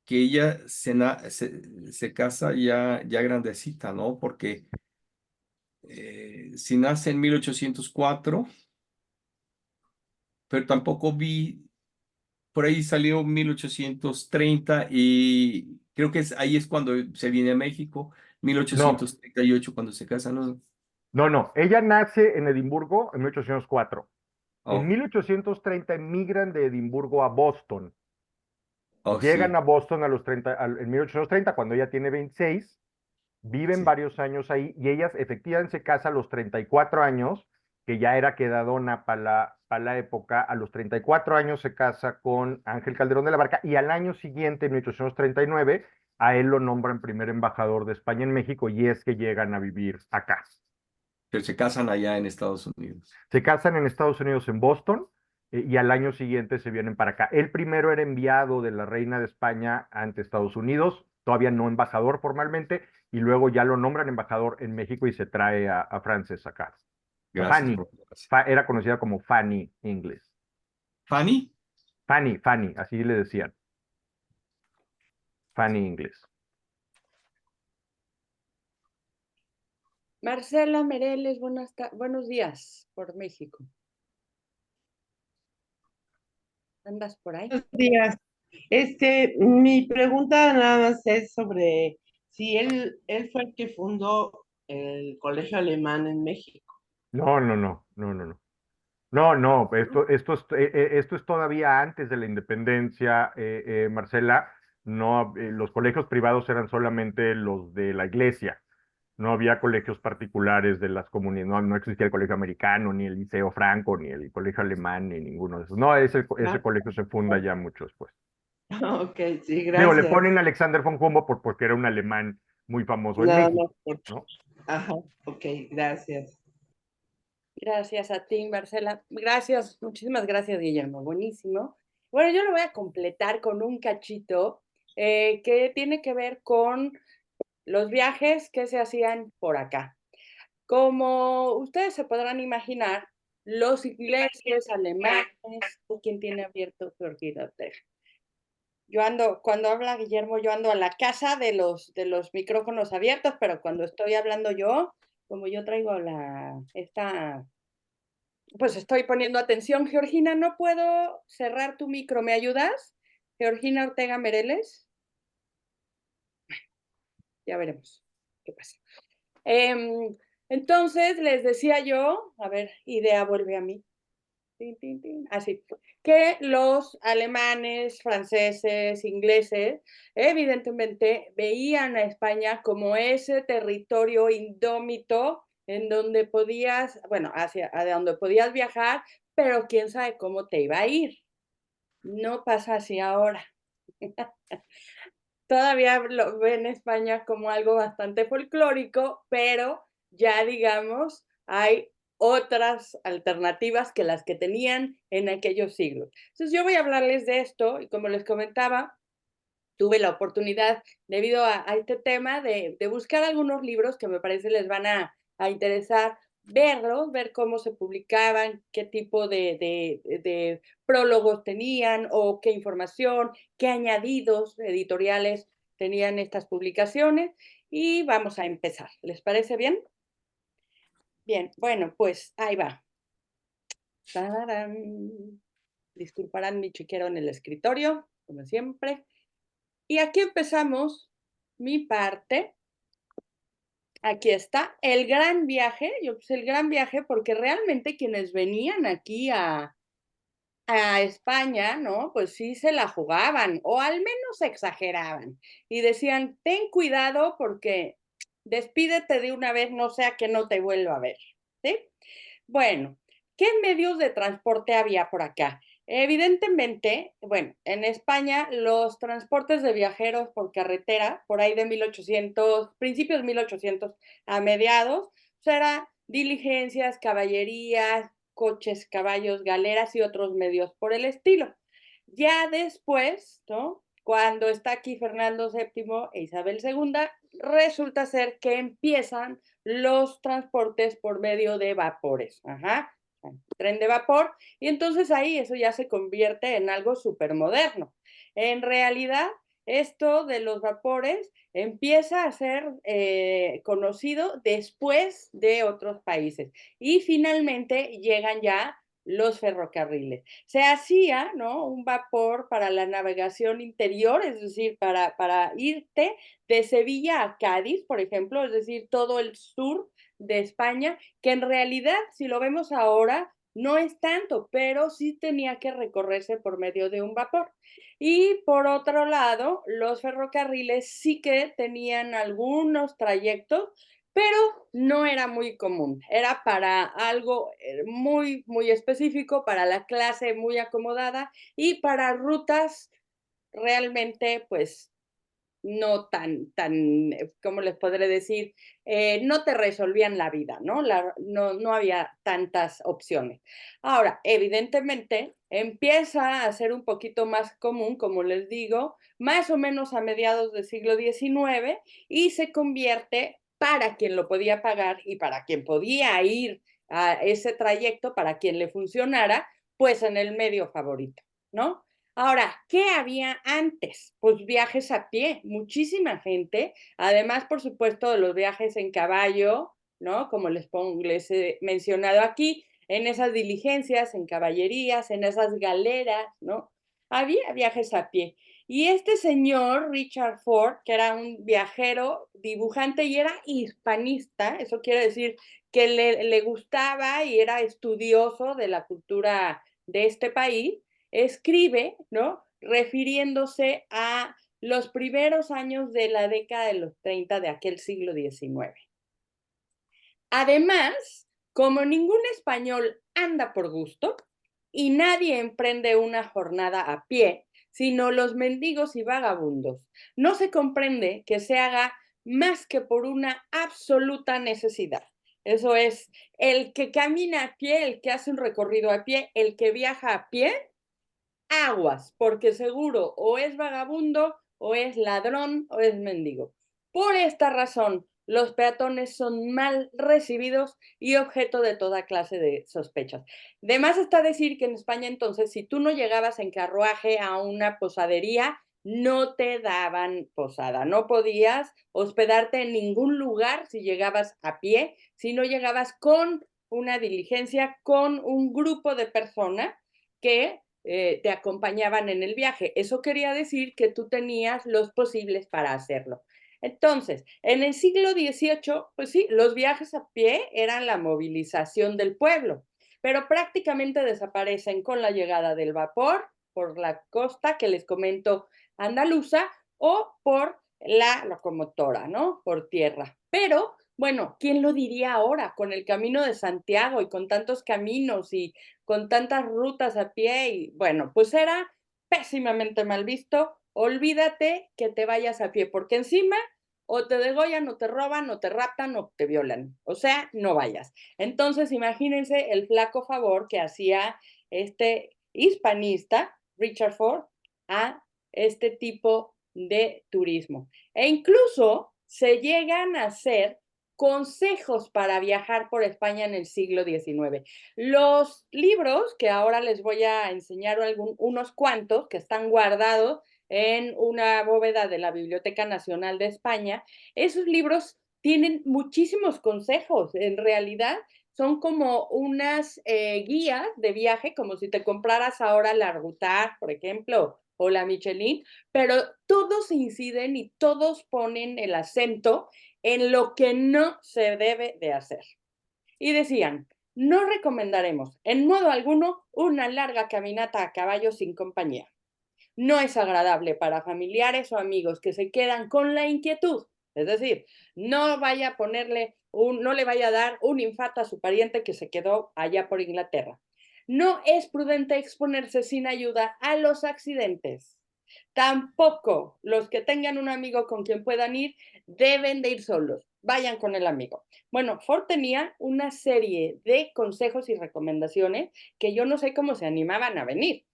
ella se casa ya grandecita, ¿no? Porque si nace en 1804, pero tampoco vi. Por ahí salió 1830 y creo que ahí es cuando se viene a México, mil No, ochocientos treinta y ocho cuando se casan, ¿no? no. Ella nace en Edimburgo en 1804. En Oh, 1830 emigran de Edimburgo a Boston. oh, Llegan sí, a Boston a los 30, en 1830, cuando ella tiene 26, viven sí. varios años ahí y ella efectivamente se casa a los 34 años, que ya era quedadona para la época. A los 34 años se casa con Ángel Calderón de la Barca y al año siguiente, en 1839, a él lo nombran primer embajador de España en México y es que llegan a vivir acá. Pero se casan allá en Estados Unidos. Se casan en Estados Unidos, en Boston, y al año siguiente se vienen para acá. Él primero era enviado de la reina de España ante Estados Unidos, todavía no embajador formalmente, y luego ya lo nombran embajador en México y se trae a Frances acá. A Gracias, Fanny, profesor. Era conocida como Fanny English. Fanny, Fanny, así le decían. Fanny English. Marcela Mereles, buenos días por México. ¿Andas por ahí? Buenos días. Mi pregunta nada más es sobre si él fue el que fundó el Colegio Alemán en México. No. No, esto es todavía antes de la independencia, Marcela. No, los colegios privados eran solamente los de la iglesia. No había colegios particulares de las comunidades. No existía el colegio americano, ni el Liceo Franco, ni el colegio alemán, ni ninguno de esos. No, ese Ah, colegio se funda ya mucho después. ok, sí, Digo, le gracias. ponen Alexander von Humboldt porque era un alemán muy famoso en Nada México, más por... ¿no? Ajá, ok, gracias. Gracias a ti, Marcela. Gracias, muchísimas gracias, Guillermo. Buenísimo. Bueno, yo lo voy a completar con un cachito que tiene que ver con los viajes que se hacían por acá. Como ustedes se podrán imaginar, los ingleses, alemanes, ¿quién tiene abierto su orquídea? Yo ando, cuando habla Guillermo, yo ando a la casa de los micrófonos abiertos, pero cuando estoy hablando yo, como yo traigo pues estoy poniendo atención. Georgina, no puedo cerrar tu micro, ¿me ayudas? Georgina Ortega Mereles. Ya veremos qué pasa. Entonces, les decía yo, a ver, idea vuelve a mí. Así, que los alemanes, franceses, ingleses, evidentemente veían a España como ese territorio indómito en donde podías, bueno, hacia donde podías viajar, pero quién sabe cómo te iba a ir. No pasa así ahora. Todavía lo ven España como algo bastante folclórico, pero ya digamos, hay otras alternativas que las que tenían en aquellos siglos. Entonces yo voy a hablarles de esto y como les comentaba, tuve la oportunidad, debido a este tema, de buscar algunos libros que me parece les van a interesar, verlos, ver cómo se publicaban, qué tipo de prólogos tenían o qué información, qué añadidos editoriales tenían estas publicaciones y vamos a empezar. ¿Les parece bien? Bien, bueno, pues ahí va. ¡Tarán! Disculparán mi chiquero en el escritorio, como siempre. Y aquí empezamos mi parte. Aquí está, el gran viaje. Yo puse el gran viaje porque realmente quienes venían aquí a España, ¿no? Pues sí se la jugaban, o al menos exageraban. Y decían, ten cuidado porque despídete de una vez, no sea que no te vuelva a ver, ¿sí? Bueno, ¿qué medios de transporte había por acá? Evidentemente, bueno, en España los transportes de viajeros por carretera, por ahí de 1800, principios de 1800 a mediados, pues era diligencias, caballerías, coches, caballos, galeras y otros medios por el estilo. Ya después, ¿no? Cuando está aquí Fernando VII e Isabel II, resulta ser que empiezan los transportes por medio de vapores. Ajá, tren de vapor, y entonces ahí eso ya se convierte en algo súper moderno. En realidad, esto de los vapores empieza a ser conocido después de otros países y finalmente llegan ya los ferrocarriles. Se hacía, ¿no? Un vapor para la navegación interior, es decir, para irte de Sevilla a Cádiz, por ejemplo, es decir, todo el sur de España, que en realidad, si lo vemos ahora, no es tanto, pero sí tenía que recorrerse por medio de un vapor. Y por otro lado, los ferrocarriles sí que tenían algunos trayectos, pero no era muy común. Era para algo muy, muy específico, para la clase muy acomodada y para rutas realmente, pues, no tan, ¿cómo les podré decir? No te resolvían la vida, ¿no? No había tantas opciones. Ahora, evidentemente, empieza a ser un poquito más común, como les digo, más o menos a mediados del siglo XIX y se convierte para quien lo podía pagar y para quien podía ir a ese trayecto, para quien le funcionara, pues en el medio favorito, ¿no? Ahora, ¿qué había antes? Pues viajes a pie, muchísima gente, además, por supuesto, de los viajes en caballo, ¿no? Como les he mencionado aquí, en esas diligencias, en caballerías, en esas galeras, ¿no? Había viajes a pie. Y este señor, Richard Ford, que era un viajero, dibujante y era hispanista, eso quiere decir que le gustaba y era estudioso de la cultura de este país, escribe, ¿no? Refiriéndose a los primeros años de la década de los 30 de aquel siglo XIX. Además, como ningún español anda por gusto y nadie emprende una jornada a pie, sino los mendigos y vagabundos, no se comprende que se haga más que por una absoluta necesidad. Eso es, el que camina a pie, el que hace un recorrido a pie, el que viaja a pie, aguas, porque seguro o es vagabundo, o es ladrón, o es mendigo. Por esta razón, los peatones son mal recibidos y objeto de toda clase de sospechas. De más está decir que en España entonces, si tú no llegabas en carruaje a una posadería, no te daban posada, no podías hospedarte en ningún lugar si llegabas a pie, si no llegabas con una diligencia, con un grupo de personas que te acompañaban en el viaje. Eso quería decir que tú tenías los posibles para hacerlo. Entonces, en el siglo XVIII, pues sí, los viajes a pie eran la movilización del pueblo, pero prácticamente desaparecen con la llegada del vapor por la costa que les comento andaluza o por la locomotora, ¿no? Por tierra. Pero, bueno, ¿quién lo diría ahora con el Camino de Santiago y con tantos caminos y con tantas rutas a pie? Y bueno, pues era pésimamente mal visto. Olvídate que te vayas a pie, porque encima o te degollan, o te roban, o te raptan, o te violan. O sea, no vayas. Entonces, imagínense el flaco favor que hacía este hispanista, Richard Ford, a este tipo de turismo. E incluso se llegan a hacer consejos para viajar por España en el siglo XIX. Los libros, que ahora les voy a enseñar unos cuantos que están guardados en una bóveda de la Biblioteca Nacional de España, esos libros tienen muchísimos consejos. En realidad son como unas guías de viaje, como si te compraras ahora la Argutard, por ejemplo, o la Michelin, pero todos inciden y todos ponen el acento en lo que no se debe de hacer. Y decían, no recomendaremos en modo alguno una larga caminata a caballo sin compañía. No es agradable para familiares o amigos que se quedan con la inquietud. Es decir, no vaya a no le vaya a dar un infarto a su pariente que se quedó allá por Inglaterra. No es prudente exponerse sin ayuda a los accidentes. Tampoco los que tengan un amigo con quien puedan ir deben de ir solos. Vayan con el amigo. Bueno, Ford tenía una serie de consejos y recomendaciones que yo no sé cómo se animaban a venir.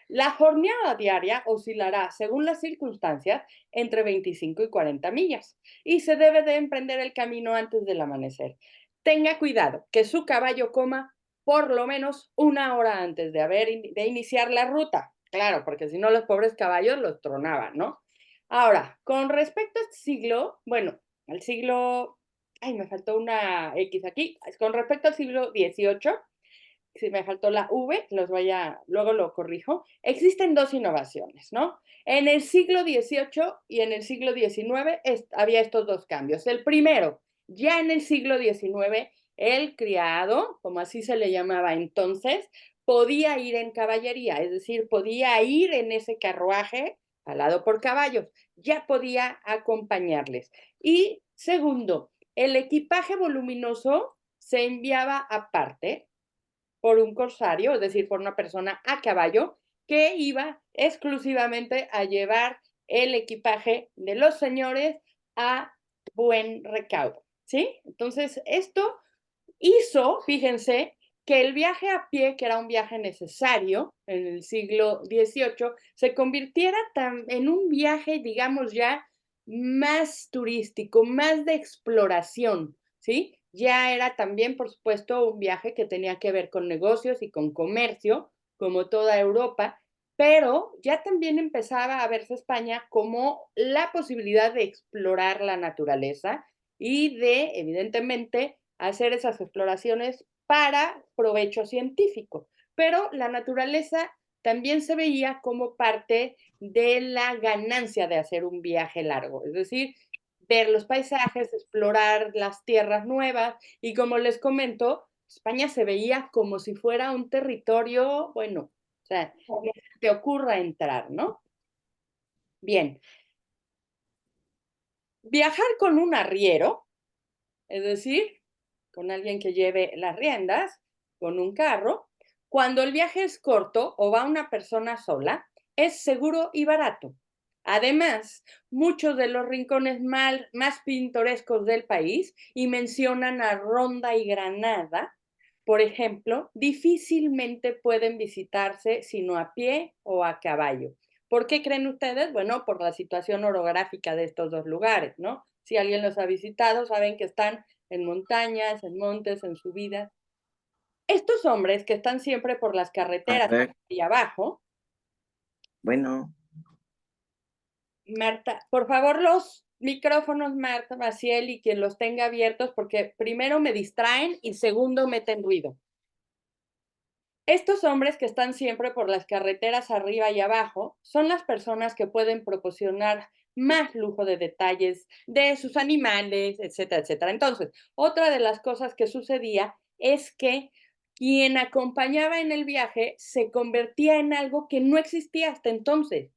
La jornada diaria oscilará, según las circunstancias, entre 25 y 40 millas y se debe de emprender el camino antes del amanecer. Tenga cuidado que su caballo coma por lo menos una hora antes de iniciar la ruta. Claro, porque si no los pobres caballos los tronaban, ¿no? Ahora, con respecto a este siglo, bueno, al siglo, ay, me faltó una X aquí, con respecto al siglo XVIII, si me faltó la V, luego lo corrijo. Existen dos innovaciones, ¿no? En el siglo XVIII y en el siglo XIX había estos dos cambios. El primero, ya en el siglo XIX, el criado, como así se le llamaba entonces, podía ir en caballería, es decir, podía ir en ese carruaje alado por caballos, ya podía acompañarles. Y segundo, el equipaje voluminoso se enviaba aparte por un corsario, es decir, por una persona a caballo, que iba exclusivamente a llevar el equipaje de los señores a buen recaudo, ¿sí? Entonces, esto hizo, fíjense, que el viaje a pie, que era un viaje necesario en el siglo XVIII, se convirtiera en un viaje, digamos ya, más turístico, más de exploración, ¿sí? Ya era también, por supuesto, un viaje que tenía que ver con negocios y con comercio, como toda Europa, pero ya también empezaba a verse España como la posibilidad de explorar la naturaleza y de, evidentemente, hacer esas exploraciones para provecho científico. Pero la naturaleza también se veía como parte de la ganancia de hacer un viaje largo, es decir, ver los paisajes, explorar las tierras nuevas y como les comento, España se veía como si fuera un territorio, bueno, o sea, que te ocurra entrar, ¿no? Bien. Viajar con un arriero, es decir, con alguien que lleve las riendas, con un carro, cuando el viaje es corto o va una persona sola, es seguro y barato. Además, muchos de los rincones más pintorescos del país, y mencionan a Ronda y Granada, por ejemplo, difícilmente pueden visitarse sino a pie o a caballo. ¿Por qué creen ustedes? Bueno, por la situación orográfica de estos dos lugares, ¿no? Si alguien los ha visitado, saben que están en montañas, en montes, en subidas. Estos hombres que están siempre por las A carreteras ver, y abajo, bueno, Marta, por favor, los micrófonos, Marta, Maciel, y quien los tenga abiertos, porque primero me distraen y segundo meten ruido. Estos hombres que están siempre por las carreteras arriba y abajo son las personas que pueden proporcionar más lujo de detalles de sus animales, etcétera, etcétera. Entonces, otra de las cosas que sucedía es que quien acompañaba en el viaje se convertía en algo que no existía hasta entonces,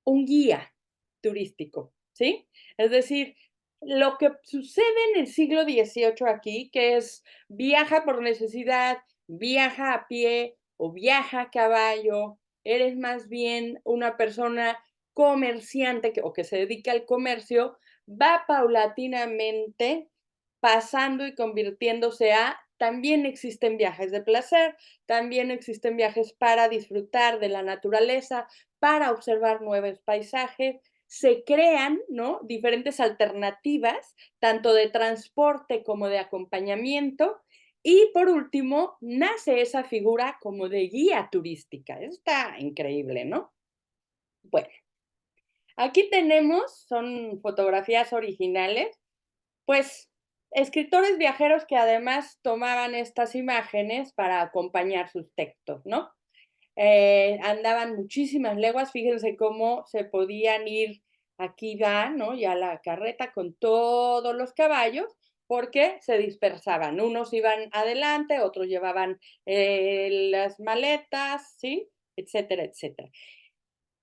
un guía turístico, ¿sí? Es decir, lo que sucede en el siglo XVIII aquí, que es viaja por necesidad, viaja a pie o viaja a caballo, eres más bien una persona comerciante o que se dedica al comercio, va paulatinamente pasando y convirtiéndose a, también existen viajes de placer, también existen viajes para disfrutar de la naturaleza, para observar nuevos paisajes, se crean, ¿no?, diferentes alternativas, tanto de transporte como de acompañamiento, y por último, nace esa figura como de guía turística. Eso está increíble, ¿no? Bueno, aquí tenemos, son fotografías originales, pues escritores viajeros que además tomaban estas imágenes para acompañar sus textos, ¿no? Andaban muchísimas leguas, fíjense cómo se podían ir, aquí va, ¿no? Ya la carreta con todos los caballos, porque se dispersaban, unos iban adelante, otros llevaban las maletas, ¿sí? Etcétera, etcétera.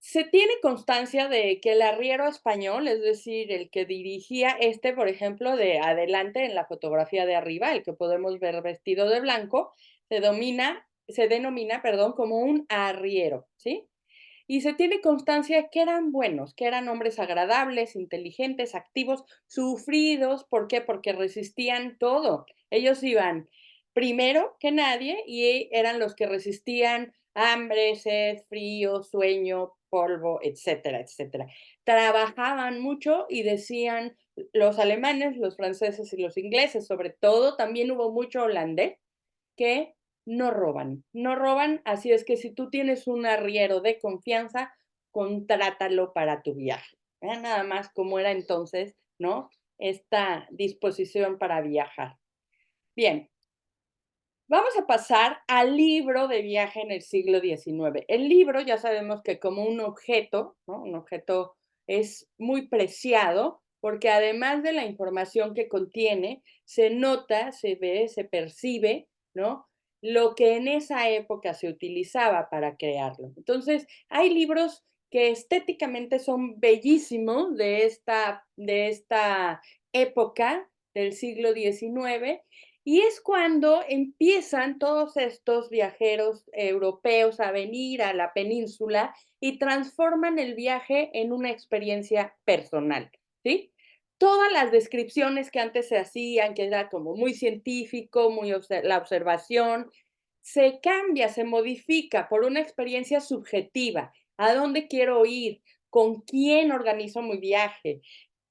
Se tiene constancia de que el arriero español, es decir, el que dirigía por ejemplo, de adelante en la fotografía de arriba, el que podemos ver vestido de blanco, se denomina, perdón, como un arriero, ¿sí? Y se tiene constancia que eran buenos, que eran hombres agradables, inteligentes, activos, sufridos. ¿Por qué? Porque resistían todo. Ellos iban primero que nadie y eran los que resistían hambre, sed, frío, sueño, polvo, etcétera, etcétera. Trabajaban mucho y decían los alemanes, los franceses y los ingleses, sobre todo, también hubo mucho holandés, que no roban, no roban, así es que si tú tienes un arriero de confianza, contrátalo para tu viaje. Vean nada más cómo era entonces, ¿no? Esta disposición para viajar. Bien, vamos a pasar al libro de viaje en el siglo XIX. El libro, ya sabemos que como un objeto, ¿no? Un objeto es muy preciado porque además de la información que contiene, se nota, se ve, se percibe, ¿no?, lo que en esa época se utilizaba para crearlo. Entonces, hay libros que estéticamente son bellísimos de esta época del siglo XIX, y es cuando empiezan todos estos viajeros europeos a venir a la península y transforman el viaje en una experiencia personal, ¿sí? Todas las descripciones que antes se hacían, que era como muy científico, la observación, se cambia, se modifica por una experiencia subjetiva. ¿A dónde quiero ir? ¿Con quién organizo mi viaje?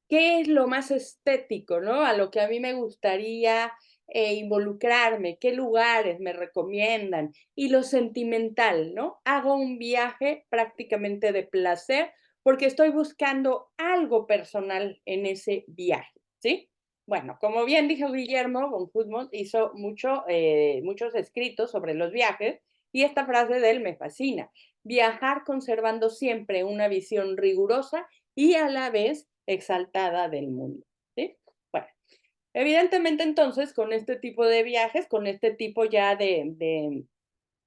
¿Qué es lo más estético, no? A lo que a mí me gustaría involucrarme, qué lugares me recomiendan, y lo sentimental, ¿no? Hago un viaje prácticamente de placer porque estoy buscando algo personal en ese viaje, ¿sí? Bueno, como bien dijo Guillermo von Humboldt, hizo muchos escritos sobre los viajes, y esta frase de él me fascina: viajar conservando siempre una visión rigurosa y a la vez exaltada del mundo, ¿sí? Bueno, evidentemente entonces con este tipo de viajes, con este tipo ya de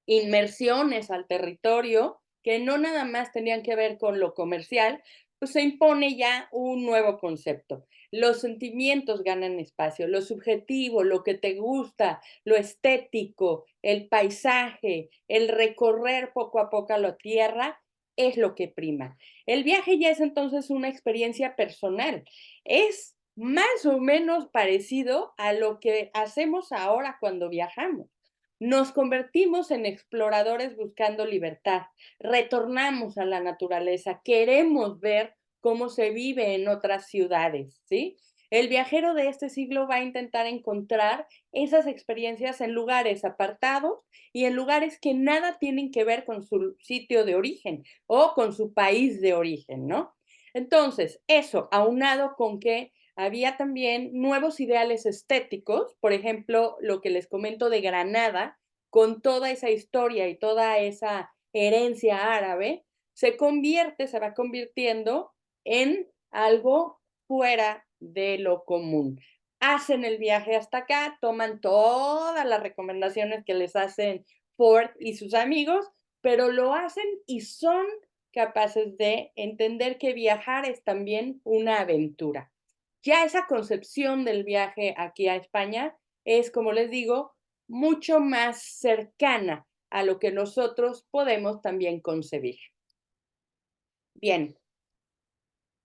inmersiones al territorio, que no nada más tenían que ver con lo comercial, pues se impone ya un nuevo concepto. Los sentimientos ganan espacio, lo subjetivo, lo que te gusta, lo estético, el paisaje, el recorrer poco a poco la tierra, es lo que prima. El viaje ya es entonces una experiencia personal. Es más o menos parecido a lo que hacemos ahora cuando viajamos. Nos convertimos en exploradores buscando libertad, retornamos a la naturaleza, queremos ver cómo se vive en otras ciudades, ¿sí? El viajero de este siglo va a intentar encontrar esas experiencias en lugares apartados y en lugares que nada tienen que ver con su sitio de origen o con su país de origen, ¿no? Entonces, eso aunado con que había también nuevos ideales estéticos, por ejemplo, lo que les comento de Granada, con toda esa historia y toda esa herencia árabe, se va convirtiendo en algo fuera de lo común. Hacen el viaje hasta acá, toman todas las recomendaciones que les hacen Ford y sus amigos, pero lo hacen y son capaces de entender que viajar es también una aventura. Ya esa concepción del viaje aquí a España es, como les digo, mucho más cercana a lo que nosotros podemos también concebir. Bien,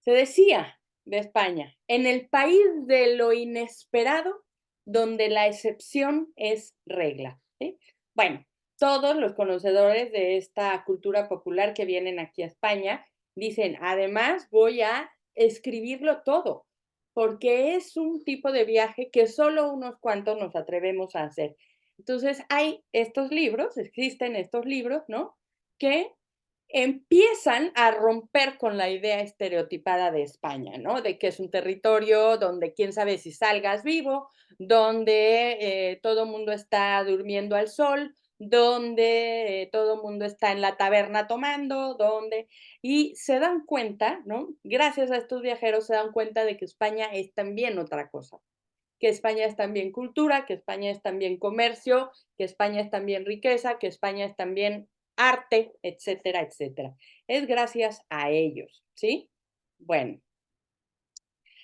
se decía de España, en el país de lo inesperado, donde la excepción es regla, ¿sí? Bueno, todos los conocedores de esta cultura popular que vienen aquí a España dicen, además voy a escribirlo todo, porque es un tipo de viaje que solo unos cuantos nos atrevemos a hacer. Entonces, hay estos libros, existen estos libros, ¿no? Que empiezan a romper con la idea estereotipada de España, ¿no? De que es un territorio donde quién sabe si salgas vivo, donde todo el mundo está durmiendo al sol, donde todo el mundo está en la taberna tomando, y se dan cuenta, ¿no? Gracias a estos viajeros se dan cuenta de que España es también otra cosa, que España es también cultura, que España es también comercio, que España es también riqueza, que España es también arte, etcétera, etcétera. Es gracias a ellos, ¿sí? Bueno,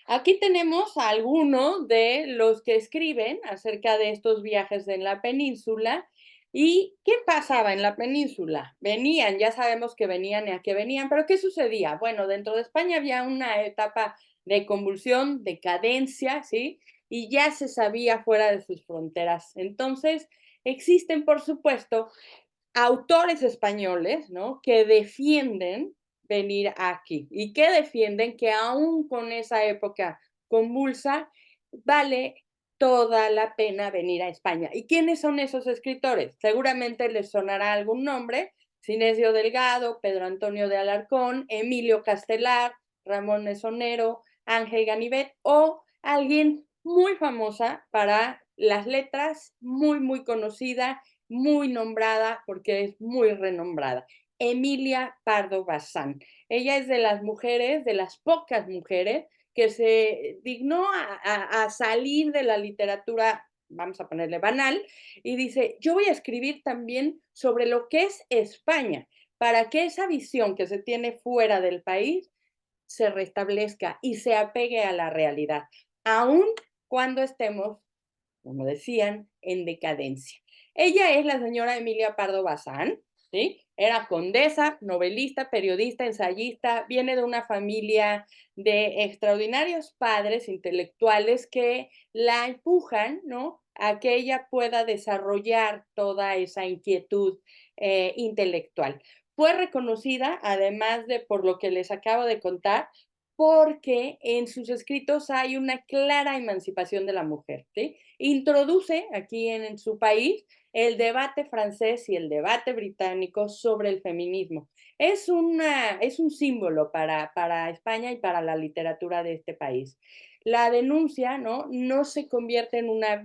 aquí tenemos a algunos de los que escriben acerca de estos viajes en la península. ¿Y qué pasaba en la península? Venían, ya sabemos que venían y a qué venían, pero ¿qué sucedía? Bueno, dentro de España había una etapa de convulsión, decadencia, ¿sí? Y ya se sabía fuera de sus fronteras. Entonces, existen, por supuesto, autores españoles, ¿no? Que defienden venir aquí y que defienden que aún con esa época convulsa, vale toda la pena venir a España. ¿Y quiénes son esos escritores? Seguramente les sonará algún nombre: Sinesio Delgado, Pedro Antonio de Alarcón, Emilio Castelar, Ramón Mesonero, Ángel Ganivet o alguien muy famosa para las letras, muy conocida, muy nombrada porque es muy renombrada, Emilia Pardo Bazán. Ella es de las mujeres, de las pocas mujeres que se dignó a salir de la literatura, vamos a ponerle banal, y dice, yo voy a escribir también sobre lo que es España, para que esa visión que se tiene fuera del país se restablezca y se apegue a la realidad, aun cuando estemos, como decían, en decadencia. Ella es la señora Emilia Pardo Bazán, ¿sí? Era condesa, novelista, periodista, ensayista, viene de una familia de extraordinarios padres intelectuales que la empujan, ¿no? A que ella pueda desarrollar toda esa inquietud intelectual. Fue reconocida, además de por lo que les acabo de contar, porque en sus escritos hay una clara emancipación de la mujer, ¿sí? Introduce aquí en su país el debate francés y el debate británico sobre el feminismo. Es un símbolo para España y para la literatura de este país. La denuncia, no se convierte en una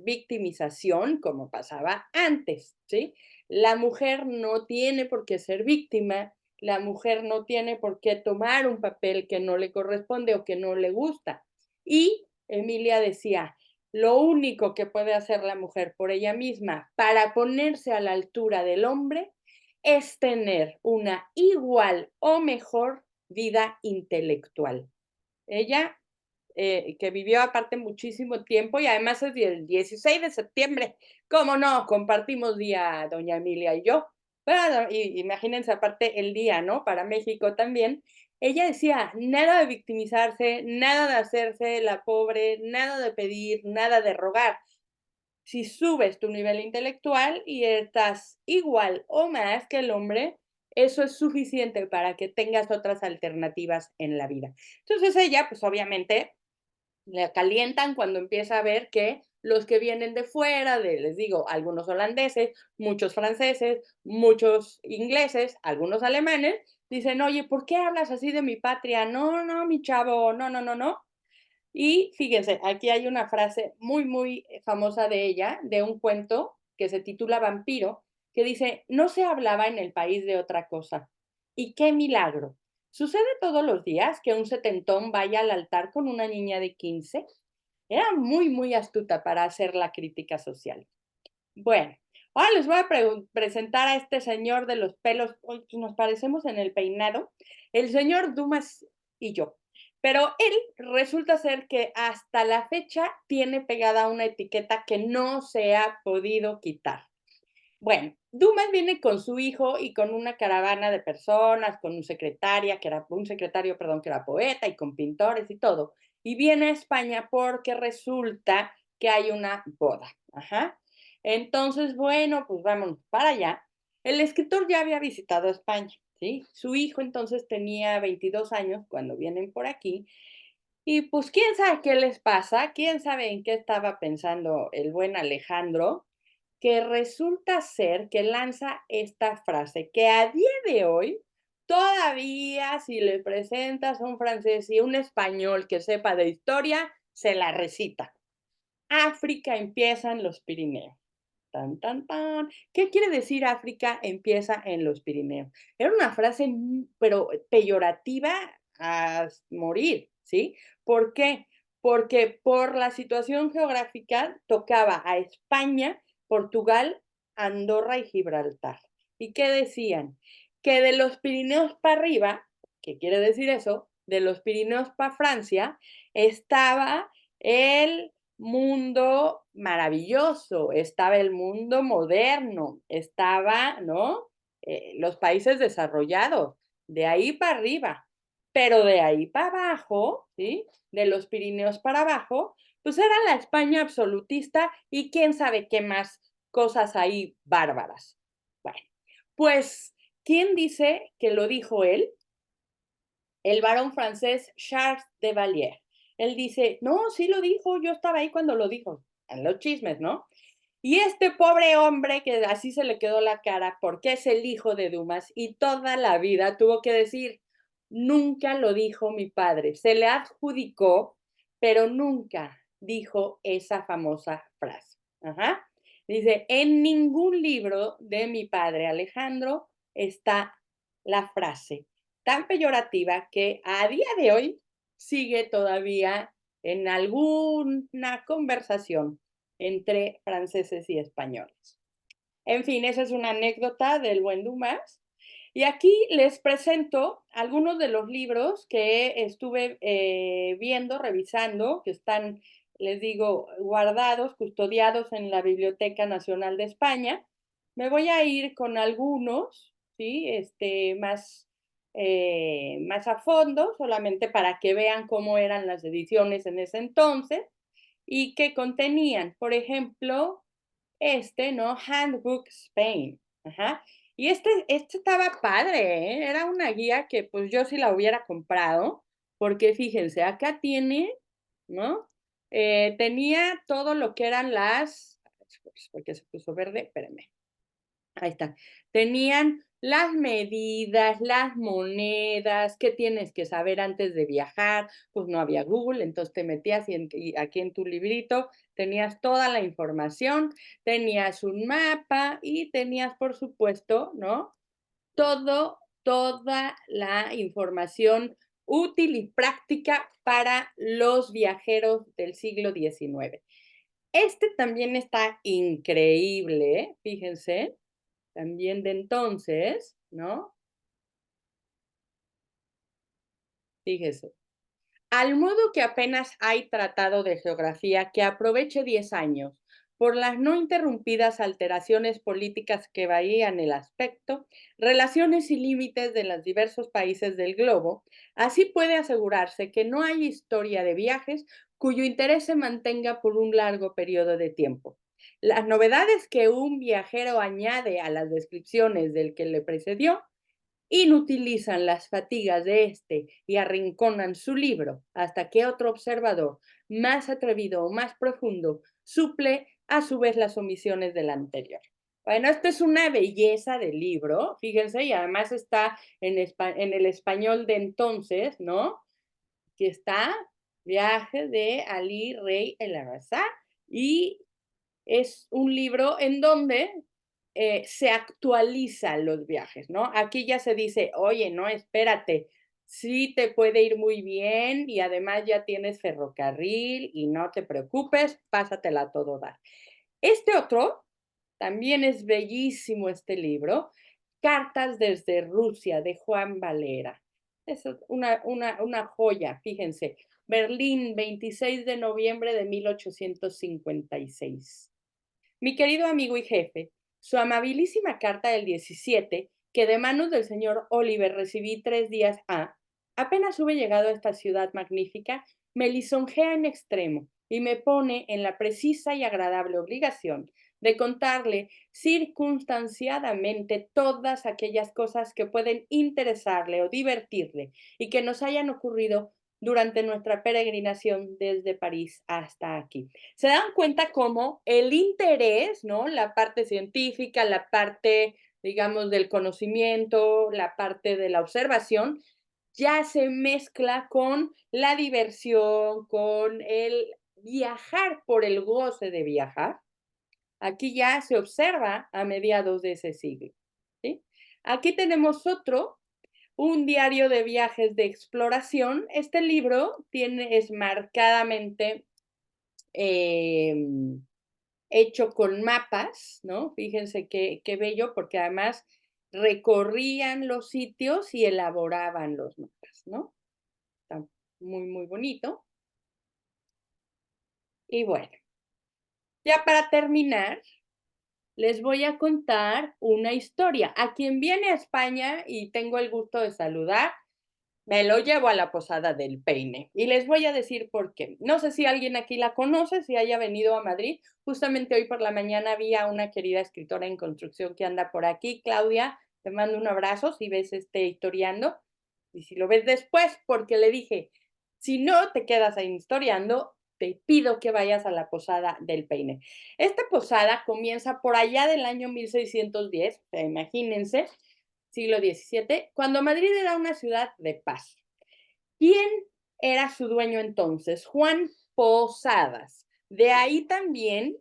victimización como pasaba antes, ¿sí? La mujer no tiene por qué ser víctima, la mujer no tiene por qué tomar un papel que no le corresponde o que no le gusta. Y Emilia decía, lo único que puede hacer la mujer por ella misma para ponerse a la altura del hombre es tener una igual o mejor vida intelectual. Ella, que vivió aparte muchísimo tiempo y además es el 16 de septiembre, ¿cómo no? Compartimos día doña Emilia y yo. Bueno, imagínense aparte el día, ¿no? Para México también. Ella decía, nada de victimizarse, nada de hacerse la pobre, nada de pedir, nada de rogar. Si subes tu nivel intelectual y estás igual o más que el hombre, eso es suficiente para que tengas otras alternativas en la vida. Entonces ella, pues obviamente, le calientan cuando empieza a ver que los que vienen de fuera, les digo, algunos holandeses, muchos franceses, muchos ingleses, algunos alemanes, dicen, oye, ¿por qué hablas así de mi patria? No, no, mi chavo, no, no, no, no. Y fíjense, aquí hay una frase muy, muy famosa de ella, de un cuento que se titula Vampiro, que dice, no se hablaba en el país de otra cosa. Y qué milagro. ¿Sucede todos los días que un setentón vaya al altar con una niña de 15? Era muy, muy astuta para hacer la crítica social. Bueno, ahora les voy a presentar a este señor de los pelos, pues nos parecemos en el peinado, el señor Dumas y yo. Pero él resulta ser que hasta la fecha tiene pegada una etiqueta que no se ha podido quitar. Bueno, Dumas viene con su hijo y con una caravana de personas, con un secretario, que era poeta y con pintores y todo. Y viene a España porque resulta que hay una boda. Ajá. Entonces, bueno, pues vámonos para allá. El escritor ya había visitado España, ¿sí? Su hijo entonces tenía 22 años cuando vienen por aquí. Y pues quién sabe qué les pasa, quién sabe en qué estaba pensando el buen Alejandro, que resulta ser que lanza esta frase que a día de hoy, todavía si le presentas a un francés y un español que sepa de historia, se la recita. África empieza en los Pirineos. Tan, tan, tan. ¿Qué quiere decir África empieza en los Pirineos? Era una frase, pero peyorativa a morir, ¿sí? ¿Por qué? Porque por la situación geográfica tocaba a España, Portugal, Andorra y Gibraltar. ¿Y qué decían? Que de los Pirineos para arriba, ¿qué quiere decir eso? De los Pirineos para Francia, estaba el mundo maravilloso, estaba el mundo moderno, estaba, ¿no? Los países desarrollados, de ahí para arriba, pero de ahí para abajo, ¿sí? De los Pirineos para abajo, pues era la España absolutista y quién sabe qué más cosas ahí bárbaras. Bueno, pues, ¿quién dice que lo dijo él? El varón francés Charles de Vallière. Él dice, no, sí lo dijo, yo estaba ahí cuando lo dijo, en los chismes, ¿no? Y este pobre hombre que así se le quedó la cara porque es el hijo de Dumas y toda la vida tuvo que decir, nunca lo dijo mi padre, se le adjudicó, pero nunca dijo esa famosa frase. Ajá. Dice, en ningún libro de mi padre Alejandro está la frase tan peyorativa que a día de hoy sigue todavía en alguna conversación entre franceses y españoles. En fin, esa es una anécdota del buen Dumas. Y aquí les presento algunos de los libros que estuve viendo, revisando, que están, les digo, guardados, custodiados en la Biblioteca Nacional de España. Me voy a ir con algunos, ¿sí? Más a fondo, solamente para que vean cómo eran las ediciones en ese entonces y que contenían, por ejemplo, ¿no? Handbook Spain. Ajá. Y este estaba padre, ¿eh? Era una guía que pues yo sí la hubiera comprado, porque fíjense, acá tiene, ¿no? Tenía todo lo que eran porque se puso verde, espérenme. Ahí está. Tenían las medidas, las monedas, qué tienes que saber antes de viajar. Pues no había Google, entonces te metías y aquí en tu librito tenías toda la información, tenías un mapa y tenías, por supuesto, ¿no? Toda la información útil y práctica para los viajeros del siglo XIX. Este también está increíble, ¿eh? Fíjense. También de entonces, ¿no? Fíjese. Al modo que apenas hay tratado de geografía que aproveche 10 años por las no interrumpidas alteraciones políticas que varían el aspecto, relaciones y límites de los diversos países del globo, así puede asegurarse que no hay historia de viajes cuyo interés se mantenga por un largo periodo de tiempo. Las novedades que un viajero añade a las descripciones del que le precedió inutilizan las fatigas de este y arrinconan su libro hasta que otro observador, más atrevido o más profundo, suple a su vez las omisiones del anterior. Bueno, esta es una belleza de libro, fíjense, y además está en el español de entonces, ¿no? Que está Viaje de Ali Rey El Arrazá, y es un libro en donde se actualizan los viajes, ¿no? Aquí ya se dice, oye, no, espérate, sí te puede ir muy bien y además ya tienes ferrocarril y no te preocupes, pásatela a todo dar. Este otro, también es bellísimo este libro, Cartas desde Rusia, de Juan Valera. Es una joya, fíjense. Berlín, 26 de noviembre de 1856. Mi querido amigo y jefe, su amabilísima carta del 17, que de manos del señor Oliver recibí 3 días apenas hube llegado a esta ciudad magnífica, me lisonjea en extremo y me pone en la precisa y agradable obligación de contarle circunstanciadamente todas aquellas cosas que pueden interesarle o divertirle y que nos hayan ocurrido durante nuestra peregrinación desde París hasta aquí. Se dan cuenta cómo el interés, ¿no? La parte científica, la parte, digamos, del conocimiento, la parte de la observación, ya se mezcla con la diversión, con el viajar por el goce de viajar. Aquí ya se observa a mediados de ese siglo, ¿sí? Aquí tenemos un diario de viajes de exploración. Este libro es marcadamente hecho con mapas, ¿no? Fíjense qué bello, porque además recorrían los sitios y elaboraban los mapas, ¿no? Está muy, muy bonito. Y bueno, ya para terminar, les voy a contar una historia. A quien viene a España y tengo el gusto de saludar, me lo llevo a la Posada del Peine y les voy a decir por qué. No sé si alguien aquí la conoce, si haya venido a Madrid. Justamente hoy por la mañana vi a una querida escritora en construcción que anda por aquí. Claudia, te mando un abrazo si ves historiando y si lo ves después, porque le dije, si no te quedas ahí historiando, te pido que vayas a la Posada del Peine. Esta posada comienza por allá del año 1610, o sea, imagínense, siglo XVII, cuando Madrid era una ciudad de paz. ¿Quién era su dueño entonces? Juan Posadas. De ahí también,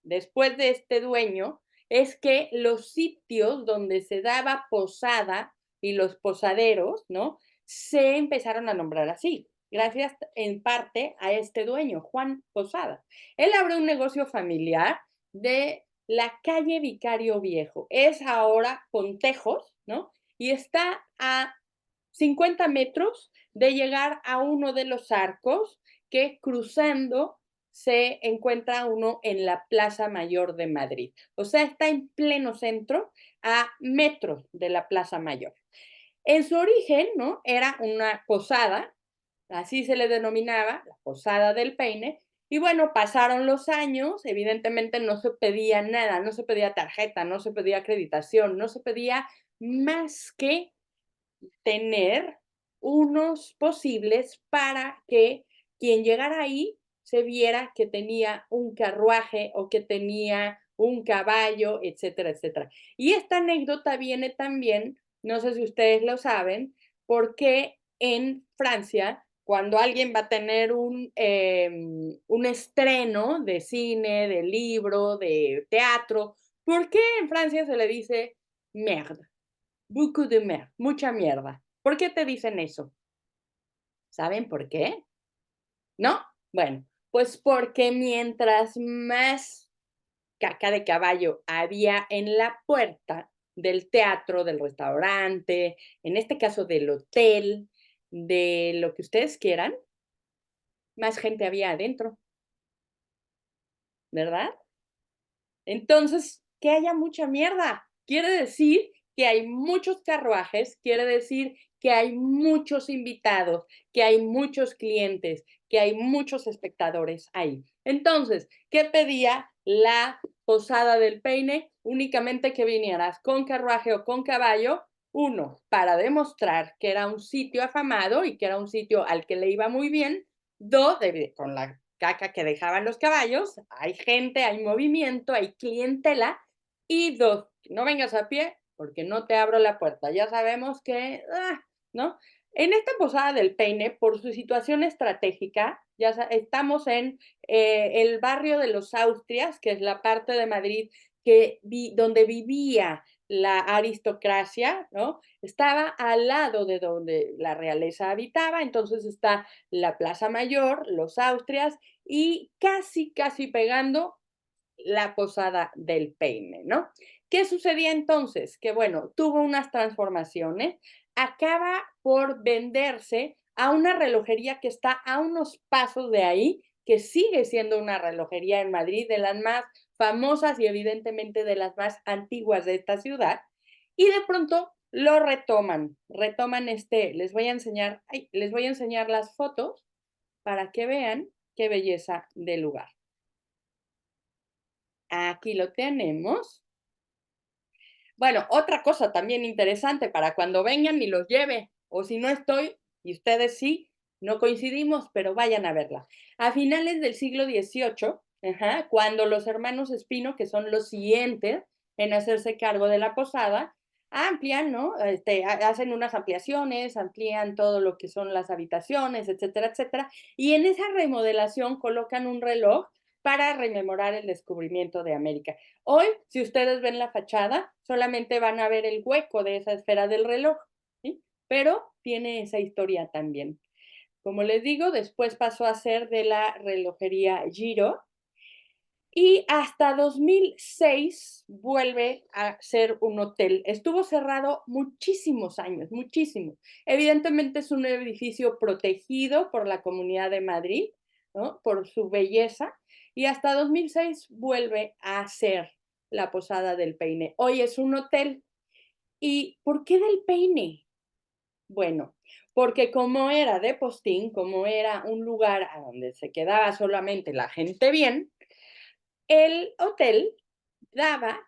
después de este dueño, es que los sitios donde se daba posada y los posaderos, ¿no? Se empezaron a nombrar así, gracias en parte a este dueño, Juan Posadas. Él abrió un negocio familiar de la calle Vicario Viejo. Es ahora Pontejos, ¿no? Y está a 50 metros de llegar a uno de los arcos que cruzando se encuentra uno en la Plaza Mayor de Madrid. O sea, está en pleno centro, a metros de la Plaza Mayor. En su origen, ¿no? Era una posada, así se le denominaba, la Posada del Peine, y bueno, pasaron los años, evidentemente no se pedía nada, no se pedía tarjeta, no se pedía acreditación, no se pedía más que tener unos posibles para que quien llegara ahí se viera que tenía un carruaje o que tenía un caballo, etcétera, etcétera. Y esta anécdota viene también, no sé si ustedes lo saben, porque en Francia, cuando alguien va a tener un estreno de cine, de libro, de teatro, ¿por qué en Francia se le dice merde? Beaucoup de merde, mucha mierda. ¿Por qué te dicen eso? ¿Saben por qué? ¿No? Bueno, pues porque mientras más caca de caballo había en la puerta del teatro, del restaurante, en este caso del hotel, de lo que ustedes quieran, más gente había adentro, ¿verdad? Entonces, que haya mucha mierda. Quiere decir que hay muchos carruajes, quiere decir que hay muchos invitados, que hay muchos clientes, que hay muchos espectadores ahí. Entonces, ¿qué pedía la Posada del Peine? Únicamente que vinieras con carruaje o con caballo. Uno, para demostrar que era un sitio afamado y que era un sitio al que le iba muy bien. Dos, con la caca que dejaban los caballos, hay gente, hay movimiento, hay clientela. Y dos, no vengas a pie porque no te abro la puerta. Ya sabemos que, ¿no? En esta Posada del Peine, por su situación estratégica, ya estamos en el barrio de los Austrias, que es la parte de Madrid donde vivía la aristocracia, ¿no? Estaba al lado de donde la realeza habitaba, entonces está la Plaza Mayor, los Austrias, y casi pegando la Posada del Peine, ¿no? ¿Qué sucedía entonces? Que bueno, tuvo unas transformaciones, acaba por venderse a una relojería que está a unos pasos de ahí, que sigue siendo una relojería en Madrid, de las más famosas y evidentemente de las más antiguas de esta ciudad, y de pronto lo retoman les voy a enseñar las fotos para que vean qué belleza de lugar. Aquí lo tenemos. Bueno, otra cosa también interesante para cuando vengan y los lleve, o si no estoy, y ustedes sí, no coincidimos, pero vayan a verla. A finales del siglo XVIII, cuando los hermanos Espino, que son los siguientes en hacerse cargo de la posada, amplían, ¿no? Hacen unas ampliaciones, amplían todo lo que son las habitaciones, etcétera, etcétera, y en esa remodelación colocan un reloj para rememorar el descubrimiento de América. Hoy, si ustedes ven la fachada, solamente van a ver el hueco de esa esfera del reloj, ¿sí? Pero tiene esa historia también. Como les digo, después pasó a ser de la relojería Giro y hasta 2006 vuelve a ser un hotel. Estuvo cerrado muchísimos años, muchísimos. Evidentemente es un edificio protegido por la Comunidad de Madrid, ¿no? Por su belleza, y hasta 2006 vuelve a ser la Posada del Peine. Hoy es un hotel. ¿Y por qué del Peine? Bueno, porque como era de postín, como era un lugar a donde se quedaba solamente la gente bien, el hotel daba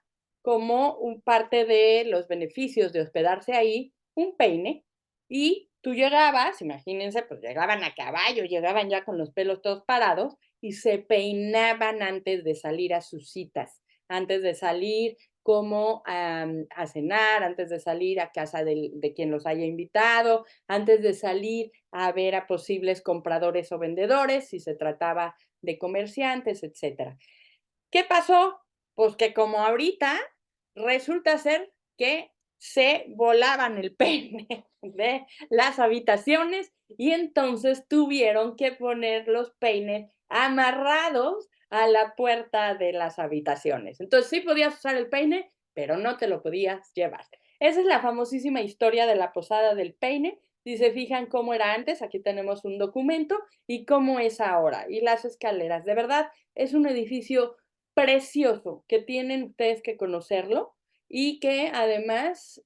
como parte de los beneficios de hospedarse ahí un peine, y tú llegabas, imagínense, pues llegaban a caballo, llegaban ya con los pelos todos parados y se peinaban antes de salir a sus citas, antes de salir como a cenar, antes de salir a casa de quien los haya invitado, antes de salir a ver a posibles compradores o vendedores, si se trataba de comerciantes, etcétera. ¿Qué pasó? Pues que como ahorita resulta ser que se volaban el peine de las habitaciones y entonces tuvieron que poner los peines amarrados a la puerta de las habitaciones. Entonces sí podías usar el peine, pero no te lo podías llevar. Esa es la famosísima historia de la Posada del Peine. Si se fijan cómo era antes, aquí tenemos un documento, y cómo es ahora. Y las escaleras. De verdad, es un edificio precioso que tienen ustedes que conocerlo y que además,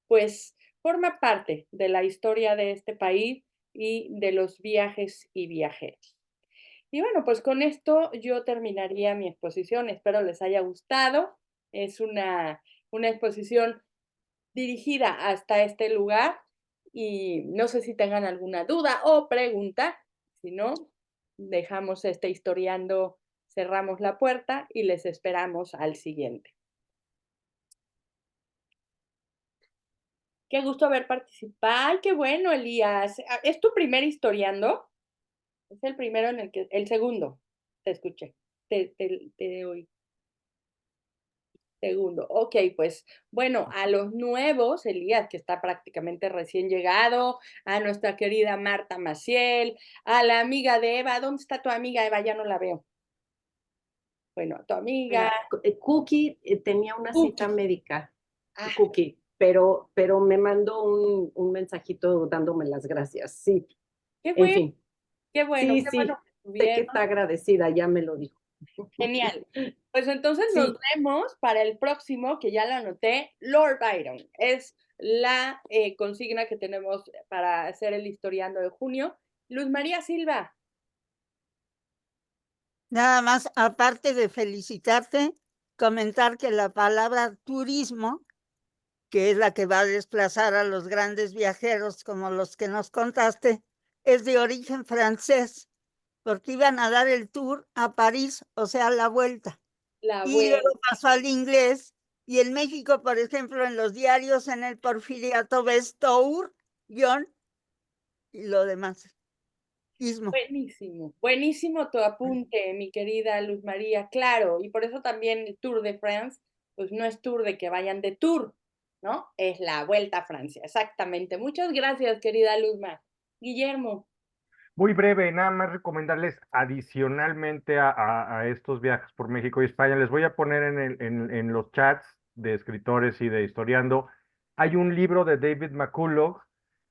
pues, forma parte de la historia de este país y de los viajes y viajeros. Y bueno, pues con esto yo terminaría mi exposición. Espero les haya gustado. Es una exposición dirigida hasta este lugar y no sé si tengan alguna duda o pregunta. Si no, dejamos este historiando, cerramos la puerta y les esperamos al siguiente. Qué gusto haber participado. ¡Ay, qué bueno, Elías! ¿Es tu primer historiando? Es el primero el segundo, te escuché, te oí. Segundo, ok, pues bueno, a los nuevos, Elías, que está prácticamente recién llegado, a nuestra querida Marta Maciel, a la amiga de Eva. ¿Dónde está tu amiga Eva? Ya no la veo. Bueno, tu amiga. Cookie tenía una Cookie. cita médica, Ah, Cookie, pero me mandó un mensajito dándome las gracias. Sí, qué en bueno, fin. qué bueno, Sí, qué sí, bueno que sé que estuvieron. está agradecida, ya me lo dijo. Genial. Pues entonces Sí. nos vemos para el próximo, que ya lo anoté, Lord Byron. Es la consigna que tenemos para hacer el Historiando de junio. Luz María Silva. Nada más, aparte de felicitarte, comentar que la palabra turismo, que es la que va a desplazar a los grandes viajeros como los que nos contaste, es de origen francés, porque iban a dar el tour a París, o sea, la vuelta. La Y luego vuelta. pasó al inglés, y en México, por ejemplo, en los diarios, en el Porfiriato, ves tour, guión, y lo demás. Buenísimo, buenísimo tu apunte, mi querida Luz María, claro, y por eso también el Tour de France, pues no es tour de que vayan de tour, ¿no? Es la Vuelta a Francia, exactamente. Muchas gracias, querida Luzma. Guillermo. Muy breve, nada más recomendarles adicionalmente a estos viajes por México y España, les voy a poner en los chats de escritores y de historiando, hay un libro de David McCullough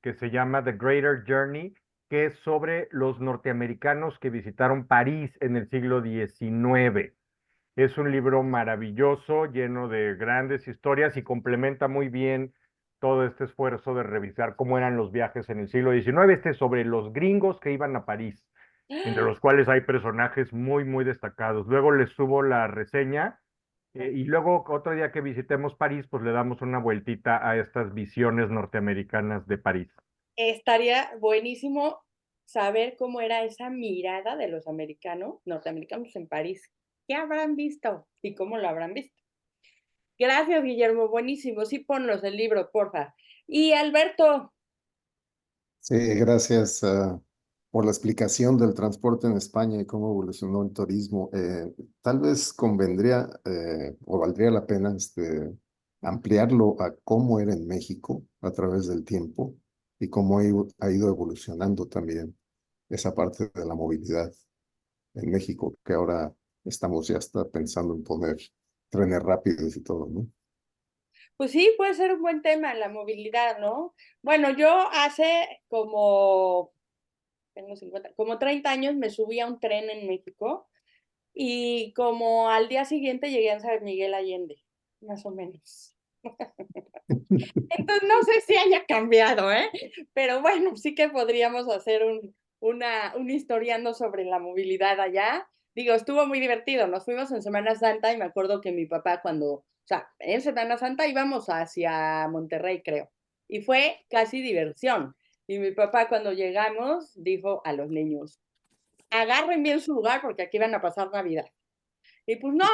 que se llama The Greater Journey, que es sobre los norteamericanos que visitaron París en el siglo XIX. Es un libro maravilloso, lleno de grandes historias y complementa muy bien todo este esfuerzo de revisar cómo eran los viajes en el siglo XIX. Este es sobre los gringos que iban a París, entre los cuales hay personajes muy, muy destacados. Luego les subo la reseña y luego otro día que visitemos París, pues le damos una vueltita a estas visiones norteamericanas de París. Estaría buenísimo saber cómo era esa mirada de los norteamericanos en París. ¿Qué habrán visto y cómo lo habrán visto? Gracias, Guillermo, buenísimo. Sí, ponlos el libro, porfa. Y Alberto. Sí, gracias por la explicación del transporte en España y cómo evolucionó el turismo. Tal vez convendría o valdría la pena ampliarlo a cómo era en México a través del tiempo y cómo ha ido evolucionando también esa parte de la movilidad en México, que ahora estamos ya hasta pensando en poner trenes rápidos y todo, ¿no? Pues sí, puede ser un buen tema la movilidad, ¿no? Bueno, yo hace tengo 50, como 30 años me subí a un tren en México y como al día siguiente llegué a San Miguel Allende, más o menos. Entonces no sé si haya cambiado, ¿eh? Pero bueno, sí que podríamos hacer un historiando sobre la movilidad allá. Digo, estuvo muy divertido. Nos fuimos en Semana Santa y me acuerdo que mi papá o sea, en Semana Santa íbamos hacia Monterrey, creo. Y fue casi diversión. Y mi papá cuando llegamos dijo a los niños, agarren bien su lugar porque aquí van a pasar Navidad. Y pues no,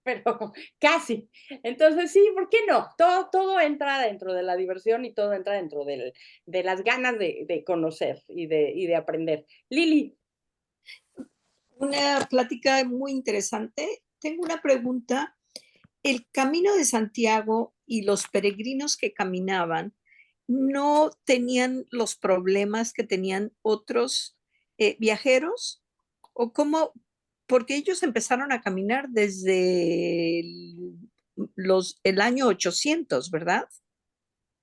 pero casi. Entonces sí, ¿por qué no? Todo entra dentro de la diversión y todo entra dentro de las ganas de conocer y de aprender. Lili. Una plática muy interesante. Tengo una pregunta. El Camino de Santiago y los peregrinos que caminaban no tenían los problemas que tenían otros viajeros, o cómo, porque ellos empezaron a caminar desde el año 800, ¿verdad?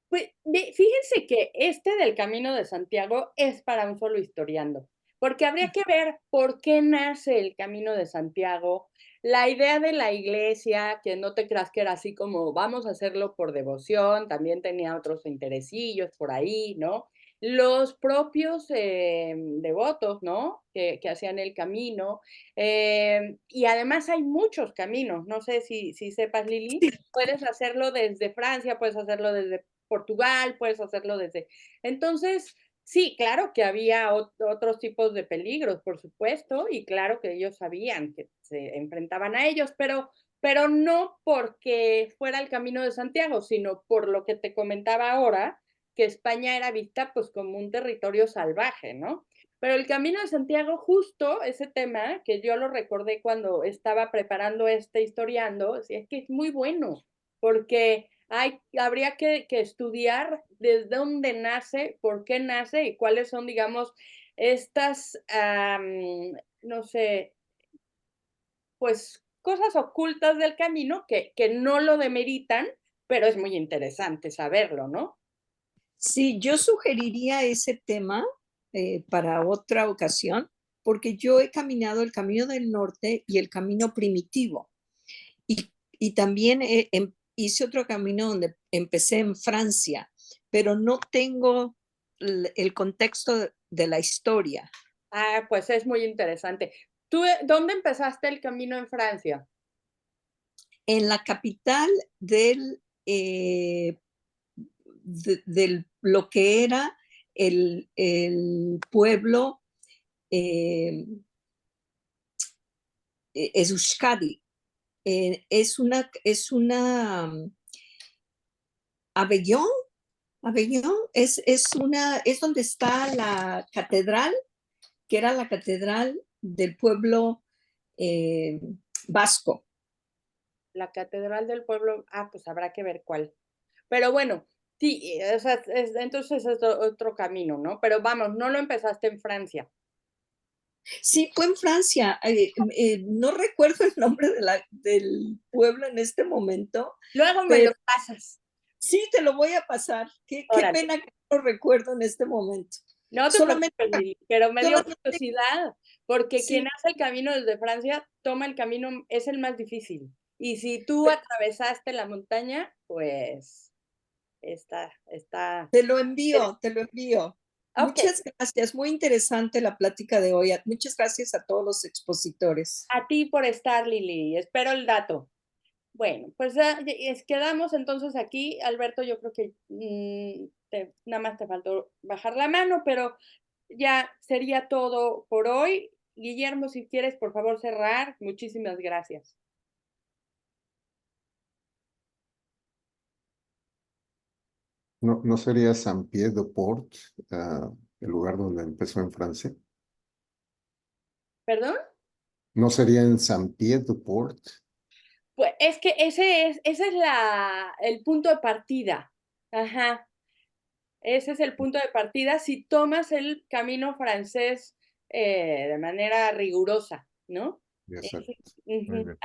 Pues fíjense que este del Camino de Santiago es para un solo historiando, porque habría que ver por qué nace el Camino de Santiago, la idea de la iglesia, que no te creas que era así como vamos a hacerlo por devoción, también tenía otros interesillos por ahí, ¿no? Los propios devotos, ¿no? Que hacían el camino. Y además hay muchos caminos, no sé si sepas, Lili, puedes hacerlo desde Francia, puedes hacerlo desde Portugal, puedes hacerlo desde... Entonces, sí, claro que había otros tipos de peligros, por supuesto, y claro que ellos sabían que se enfrentaban a ellos, pero no porque fuera el Camino de Santiago, sino por lo que te comentaba ahora, que España era vista pues como un territorio salvaje, ¿no? Pero el Camino de Santiago, justo ese tema, que yo lo recordé cuando estaba preparando historiando, es que es muy bueno, porque habría que estudiar desde dónde nace, por qué nace y cuáles son, digamos, estas, no sé, pues cosas ocultas del camino que no lo demeritan, pero es muy interesante saberlo, ¿no? Sí, yo sugeriría ese tema para otra ocasión, porque yo he caminado el Camino del Norte y el Camino Primitivo. Y también hice otro camino donde empecé en Francia, pero no tengo el contexto de la historia. Ah, pues es muy interesante. ¿Tú dónde empezaste el camino en Francia? En la capital del lo que era el pueblo es Euskadi. Es una Avellón es donde está la catedral, que era la catedral del pueblo vasco. La catedral del pueblo, pues habrá que ver cuál. Pero bueno, sí, o sea, entonces es otro camino, ¿no? Pero vamos, no lo empezaste en Francia. Sí, fue en Francia. No recuerdo el nombre del pueblo en este momento. Luego me lo pasas. Sí, te lo voy a pasar. Qué pena que no lo recuerdo en este momento. No te preocupes, Lili, pero me dio curiosidad, porque quien hace el camino desde Francia toma el camino, es el más difícil. Y si tú atravesaste la montaña, pues está. Te lo envío. Okay. Muchas gracias, muy interesante la plática de hoy. Muchas gracias a todos los expositores. A ti por estar, Lili, espero el dato. Bueno, pues quedamos entonces aquí. Alberto, yo creo que nada más te faltó bajar la mano, pero ya sería todo por hoy. Guillermo, si quieres, por favor, cerrar. Muchísimas gracias. ¿No sería Saint-Pierre-de-Port, el lugar donde empezó en Francia? ¿Perdón? ¿No sería en Saint-Pierre-de-Port? Pues es que ese es el punto de partida. Ajá. Ese es el punto de partida si tomas el camino francés de manera rigurosa, ¿no? Exacto.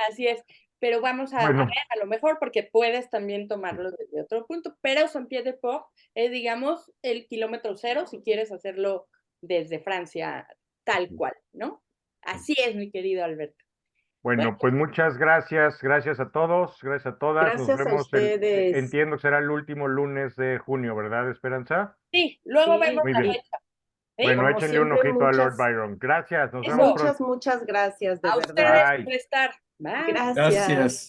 Así es. Pero vamos a ver, a lo mejor, porque puedes también tomarlo desde otro punto, pero Saint-Pierre-de-Port es, digamos, el kilómetro cero si quieres hacerlo desde Francia tal cual, ¿no? Así es, mi querido Alberto. Bueno, pues muchas gracias a todos, gracias a todas. Gracias Nos vemos a ustedes. entiendo que será el último lunes de junio, ¿verdad, Esperanza? Sí, luego vemos muy la bien. fecha. ¿Sí? Bueno, Como échenle un siempre, ojito a Lord Byron. Gracias, nos vemos pronto. Muchas gracias, de A verdad. ustedes por estar. Bye. Gracias. Gracias. Gracias.